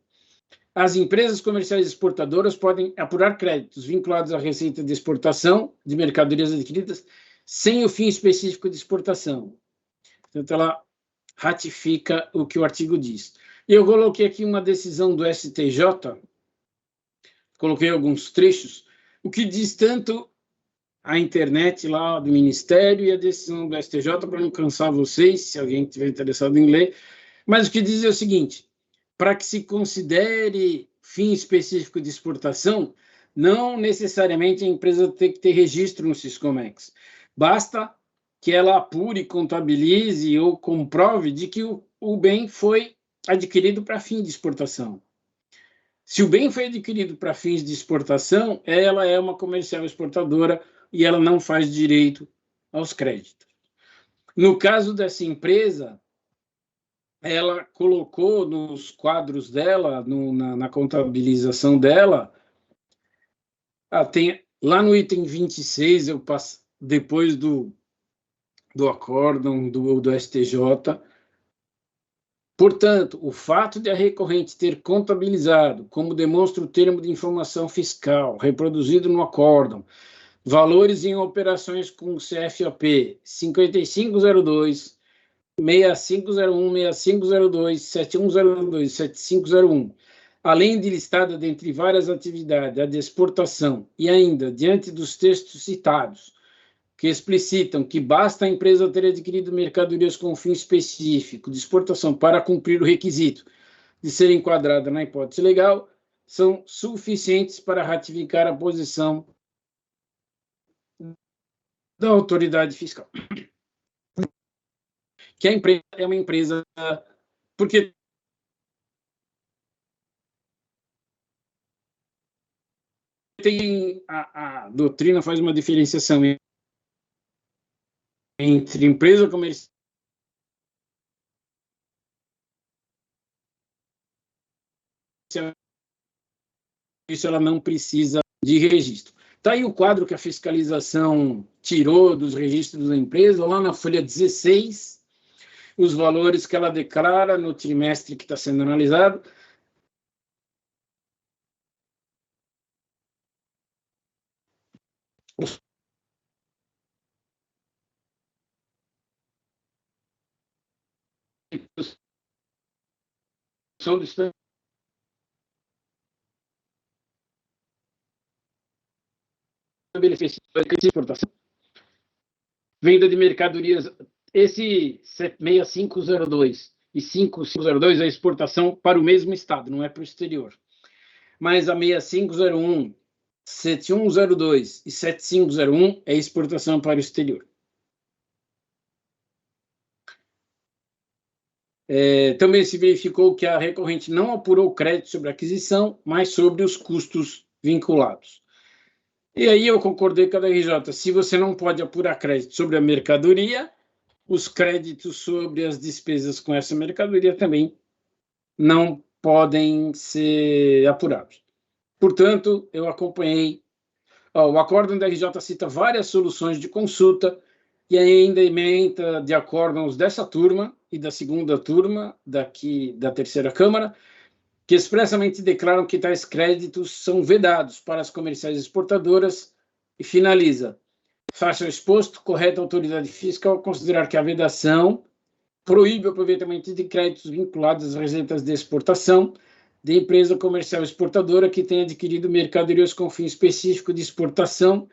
As empresas comerciais exportadoras podem apurar créditos vinculados à receita de exportação de mercadorias adquiridas sem o fim específico de exportação. Portanto, ela ratifica o que o artigo diz. Eu coloquei aqui uma decisão do STJ, coloquei alguns trechos, o que diz tanto a internet lá do Ministério e a decisão do STJ, para não cansar vocês, se alguém estiver interessado em ler, mas o que diz é o seguinte: para que se considere fim específico de exportação, não necessariamente a empresa tem que ter registro no Siscomex. Basta que ela apure, contabilize ou comprove de que o bem foi adquirido para fim de exportação. Se o bem foi adquirido para fins de exportação, ela é uma comercial exportadora e ela não faz direito aos créditos. No caso dessa empresa, ela colocou nos quadros dela, na contabilização dela, tem, lá no item 26, eu passo, depois do acórdão do STJ, portanto, o fato de a recorrente ter contabilizado, como demonstra o termo de informação fiscal, reproduzido no acórdão, valores em operações com CFOP 5502, 6501, 6502, 7102, 7501, além de listada dentre várias atividades a de exportação e ainda diante dos textos citados, que explicitam que basta a empresa ter adquirido mercadorias com fim específico de exportação para cumprir o requisito de ser enquadrada na hipótese legal, são suficientes para ratificar a posição da autoridade fiscal. Que a empresa é uma empresa, porque tem a doutrina faz uma diferenciação entre empresa comercial isso ela não precisa de registro. Está aí o quadro que a fiscalização tirou dos registros da empresa, lá na folha 16, os valores que ela declara no trimestre que está sendo analisado. São do benefício de exportação, venda de mercadorias, esse 6502 e 5502 é exportação para o mesmo estado, não é para o exterior. Mas a 6501, 7102 e 7501 é exportação para o exterior. Também se verificou que a recorrente não apurou crédito sobre a aquisição, mas sobre os custos vinculados. E aí eu concordei com a DRJ, se você não pode apurar crédito sobre a mercadoria, os créditos sobre as despesas com essa mercadoria também não podem ser apurados. Portanto, eu acompanhei. O acórdão da RJ cita várias soluções de consulta e ainda ementa de acórdãos dessa turma e da segunda turma daqui da terceira Câmara, que expressamente declaram que tais créditos são vedados para as comerciais exportadoras e finaliza. Faça o exposto, correta a autoridade fiscal considerar que a vedação proíbe o aproveitamento de créditos vinculados às receitas de exportação de empresa comercial exportadora que tenha adquirido mercadorias com fim específico de exportação,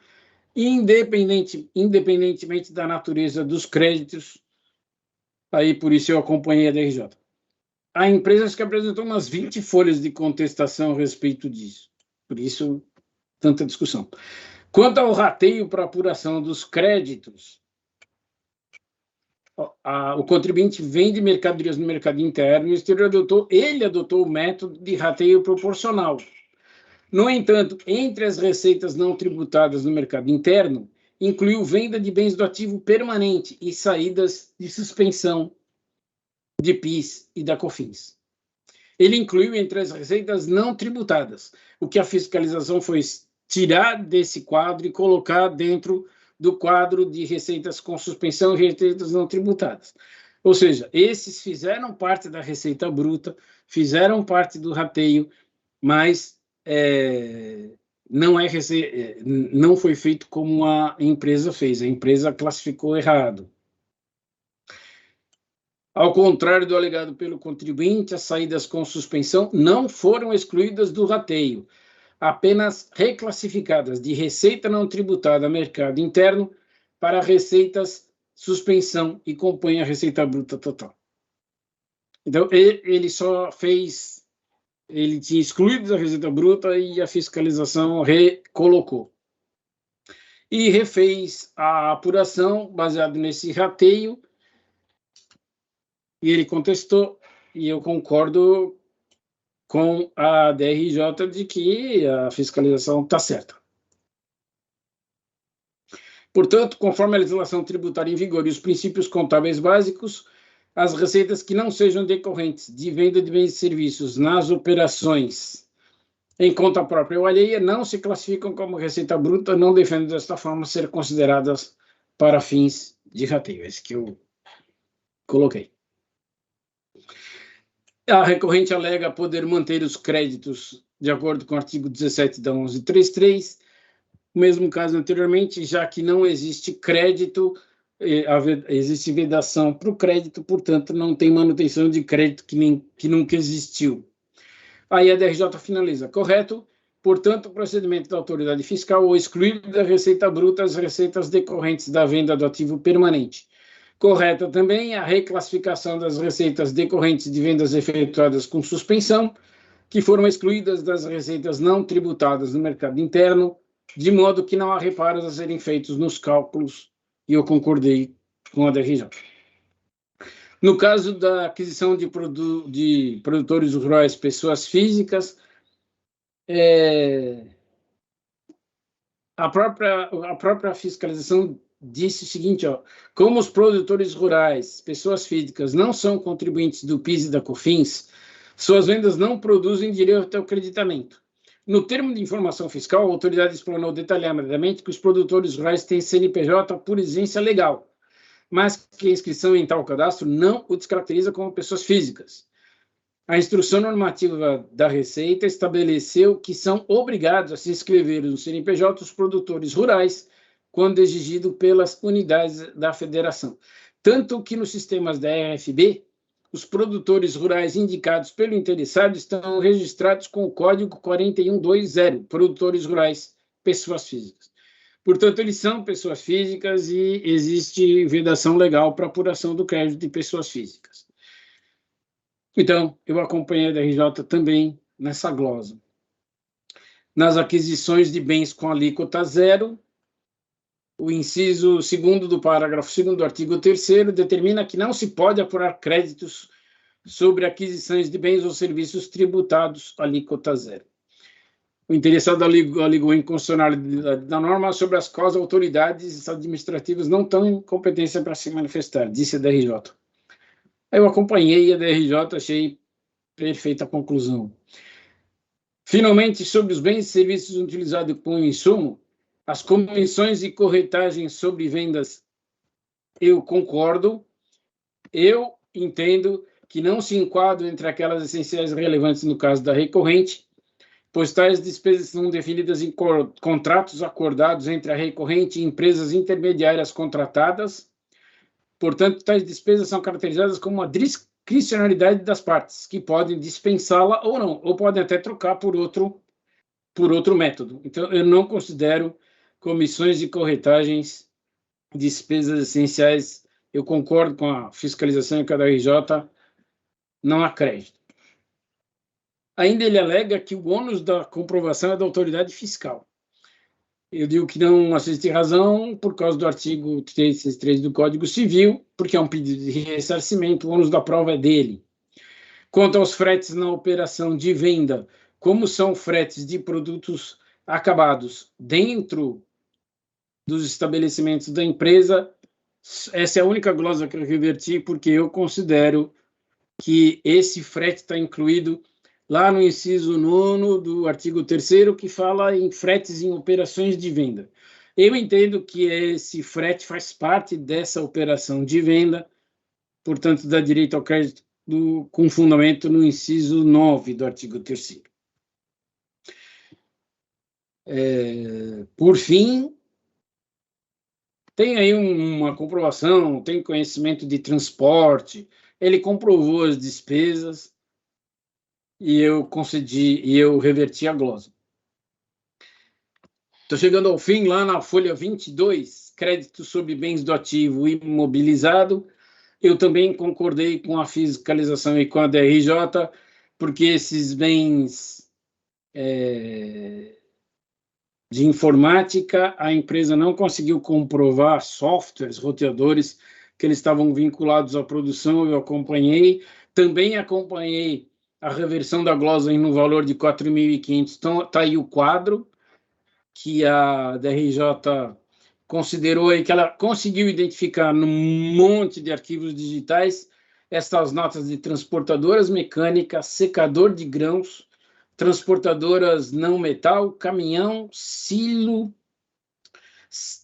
independentemente da natureza dos créditos. Aí, por isso, eu acompanhei a DRJ. Há empresas que apresentam umas 20 folhas de contestação a respeito disso. Por isso, tanta discussão. Quanto ao rateio para apuração dos créditos, o contribuinte vende mercadorias no mercado interno e o exterior adotou o método de rateio proporcional. No entanto, entre as receitas não tributadas no mercado interno, incluiu venda de bens do ativo permanente e saídas de suspensão de PIS e da COFINS. Ele incluiu entre as receitas não tributadas, o que a fiscalização foi tirar desse quadro e colocar dentro do quadro de receitas com suspensão e receitas não tributadas. Ou seja, esses fizeram parte da receita bruta, fizeram parte do rateio, mas não foi feito como a empresa fez, a empresa classificou errado. Ao contrário do alegado pelo contribuinte, as saídas com suspensão não foram excluídas do rateio, apenas reclassificadas de receita não tributada a mercado interno para receitas suspensão e compõem a receita bruta total. Então, ele só fez, ele tinha excluído a receita bruta e a fiscalização recolocou. E refez a apuração baseado nesse rateio, e ele contestou, e eu concordo com a DRJ de que a fiscalização está certa. Portanto, conforme a legislação tributária em vigor e os princípios contábeis básicos, as receitas que não sejam decorrentes de venda de bens e serviços nas operações em conta própria ou alheia não se classificam como receita bruta, não devendo desta forma ser consideradas para fins de rateio. Esse que eu coloquei. A recorrente alega poder manter os créditos de acordo com o artigo 17 da 1133, o mesmo caso anteriormente, já que não existe crédito, existe vedação para o crédito, portanto, não tem manutenção de crédito que nunca existiu. Aí a DRJ finaliza, correto, portanto, o procedimento da autoridade fiscal ou excluir da receita bruta as receitas decorrentes da venda do ativo permanente. Correta também a reclassificação das receitas decorrentes de vendas efetuadas com suspensão, que foram excluídas das receitas não tributadas no mercado interno, de modo que não há reparos a serem feitos nos cálculos e eu concordei com a DRJ. No caso da aquisição de produtores rurais, pessoas físicas, a própria fiscalização disse o seguinte, como os produtores rurais, pessoas físicas, não são contribuintes do PIS e da COFINS, suas vendas não produzem direito ao creditamento. No termo de informação fiscal, a autoridade explanou detalhadamente que os produtores rurais têm CNPJ por exigência legal, mas que a inscrição em tal cadastro não o descaracteriza como pessoas físicas. A instrução normativa da Receita estabeleceu que são obrigados a se inscrever no CNPJ os produtores rurais, quando exigido pelas unidades da federação. Tanto que nos sistemas da RFB, os produtores rurais indicados pelo interessado estão registrados com o código 4120, produtores rurais, pessoas físicas. Portanto, eles são pessoas físicas e existe vedação legal para apuração do crédito de pessoas físicas. Então, eu acompanhei a DRJ também nessa glosa. Nas aquisições de bens com alíquota zero, o inciso 2º do parágrafo 2º do artigo 3º determina que não se pode apurar créditos sobre aquisições de bens ou serviços tributados alíquota zero. O interessado alegou inconstitucionalidade da norma sobre as quais autoridades administrativas não têm competência para se manifestar, disse a DRJ. Eu acompanhei a DRJ, achei perfeita a conclusão. Finalmente, sobre os bens e serviços utilizados como insumo, as comissões de corretagem sobre vendas, eu concordo, eu entendo que não se enquadram entre aquelas essenciais relevantes no caso da recorrente, pois tais despesas são definidas em contratos acordados entre a recorrente e empresas intermediárias contratadas. Portanto, tais despesas são caracterizadas como uma discricionalidade das partes, que podem dispensá-la ou não, ou podem até trocar por outro método. Então, eu não considero comissões de corretagens despesas essenciais. Eu concordo com a fiscalização que a DRJ não há crédito. Ainda ele alega que o ônus da comprovação é da autoridade fiscal. Eu digo que não assiste razão por causa do artigo 363 do Código Civil, porque é um pedido de ressarcimento, o ônus da prova é dele. Quanto aos fretes na operação de venda, como são fretes de produtos acabados dentro dos estabelecimentos da empresa, essa é a única glosa que eu reverti, porque eu considero que esse frete está incluído lá no inciso 9º do artigo 3º, que fala em fretes em operações de venda. Eu entendo que esse frete faz parte dessa operação de venda, portanto, dá direito ao crédito com fundamento no inciso 9 do artigo 3º. Por fim, tem aí uma comprovação, tem conhecimento de transporte, ele comprovou as despesas, e eu reverti a glosa. Estou chegando ao fim, lá na folha 22, crédito sobre bens do ativo imobilizado. Eu também concordei com a fiscalização e com a DRJ, porque esses bens de informática, a empresa não conseguiu comprovar softwares, roteadores, que eles estavam vinculados à produção, eu acompanhei. Também acompanhei a reversão da glosa no valor de 4.500, então está aí o quadro que a DRJ considerou aí, que ela conseguiu identificar num monte de arquivos digitais estas notas de transportadoras mecânicas, secador de grãos, transportadoras não metal, caminhão, silo,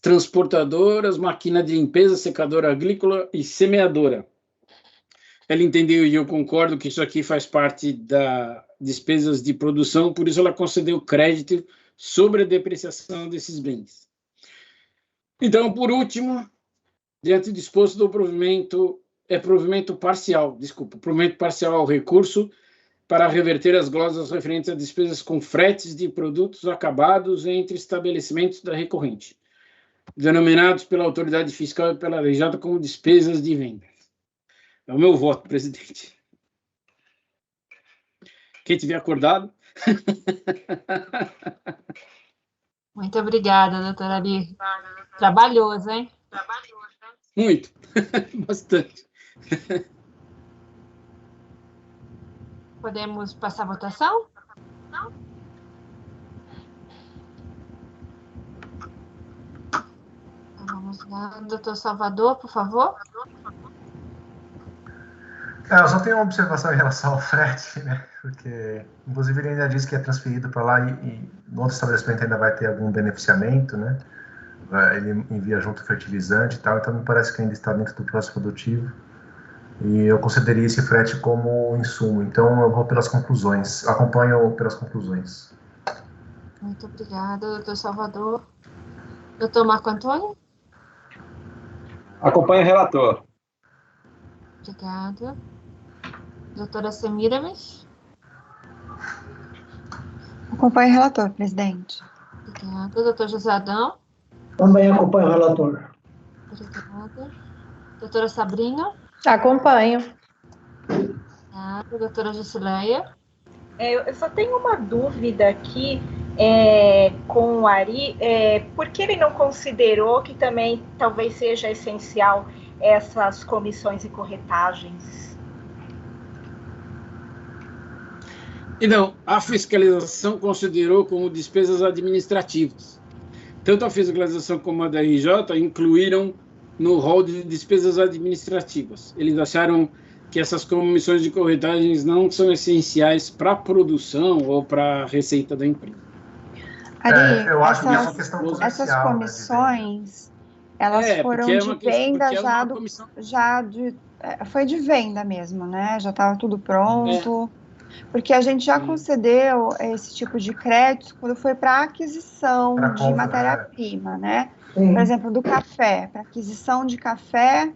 transportadoras, máquina de limpeza, secadora agrícola e semeadora. Ela entendeu, e eu concordo, que isso aqui faz parte das despesas de produção, por isso ela concedeu crédito sobre a depreciação desses bens. Então, por último, diante do disposto do provimento parcial ao recurso para reverter as glosas referentes a despesas com fretes de produtos acabados entre estabelecimentos da recorrente, denominados pela autoridade fiscal e pela DRJ como despesas de venda. É o meu voto, presidente. Quem tiver acordado. Muito obrigada, doutora Ali. Trabalhoso, hein? Muito. Bastante. Podemos passar a votação? Vamos lá. Doutor Salvador, por favor. Eu só tenho uma observação em relação ao frete, né? Porque, inclusive, ele ainda disse que é transferido para lá e no outro estabelecimento ainda vai ter algum beneficiamento, né? Ele envia junto o fertilizante e tal, então me parece que ainda está dentro do processo produtivo. E eu consideraria esse frete como insumo. Então, eu vou pelas conclusões. Acompanho pelas conclusões. Muito obrigada, doutor Salvador. Doutor Marco Antônio? Acompanho o relator. Obrigada. Doutora Semiramis? Acompanho o relator, presidente. Obrigada. Doutor José Adão? Também acompanho o relator. Obrigada. Doutora Sabrina? Acompanho. Obrigada. Doutora Jusileia? Eu só tenho uma dúvida aqui com o Ari, por que ele não considerou que também talvez seja essencial essas comissões e corretagens? Então, a fiscalização considerou como despesas administrativas. Tanto a fiscalização como a da RJ incluíram no rol de despesas administrativas. Eles acharam que essas comissões de corretagens não são essenciais para a produção ou para a receita da empresa. Ari, eu acho que é uma questão comercial, essas comissões, elas foram de venda foi de venda mesmo, né? Já estava tudo pronto. Porque a gente já concedeu esse tipo de crédito quando foi para aquisição de matéria-prima, né? Por exemplo, do café. Para aquisição de café,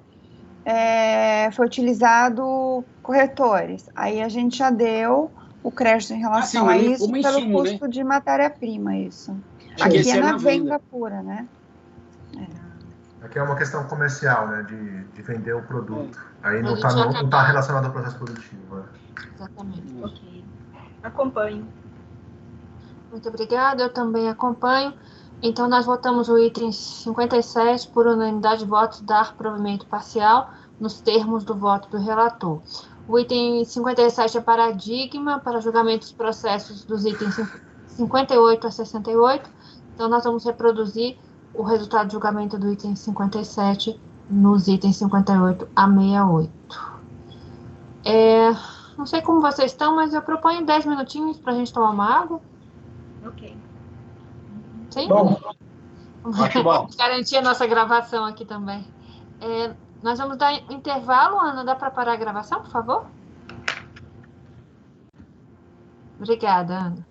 foi utilizado corretores. Aí a gente já deu o crédito em relação a isso pelo custo de matéria-prima, isso. Aqui é na venda pura, né? Aqui é uma questão comercial, né? De vender o produto. Aí não está relacionado ao processo produtivo. Né? Exatamente. Ok. Acompanho. Muito obrigada, eu também acompanho. Então, nós votamos o item 57 por unanimidade de votos, dar provimento parcial nos termos do voto do relator. O item 57 é paradigma para julgamento dos processos dos itens 58 a 68. Então, nós vamos reproduzir o resultado de julgamento do item 57 nos itens 58 a 68. Não sei como vocês estão, mas eu proponho 10 minutinhos para a gente tomar uma água. Ok. Sim? Bom. Acho bom. Garantir a nossa gravação aqui também. Nós vamos dar intervalo, Ana. Dá para parar a gravação, por favor? Obrigada, Ana.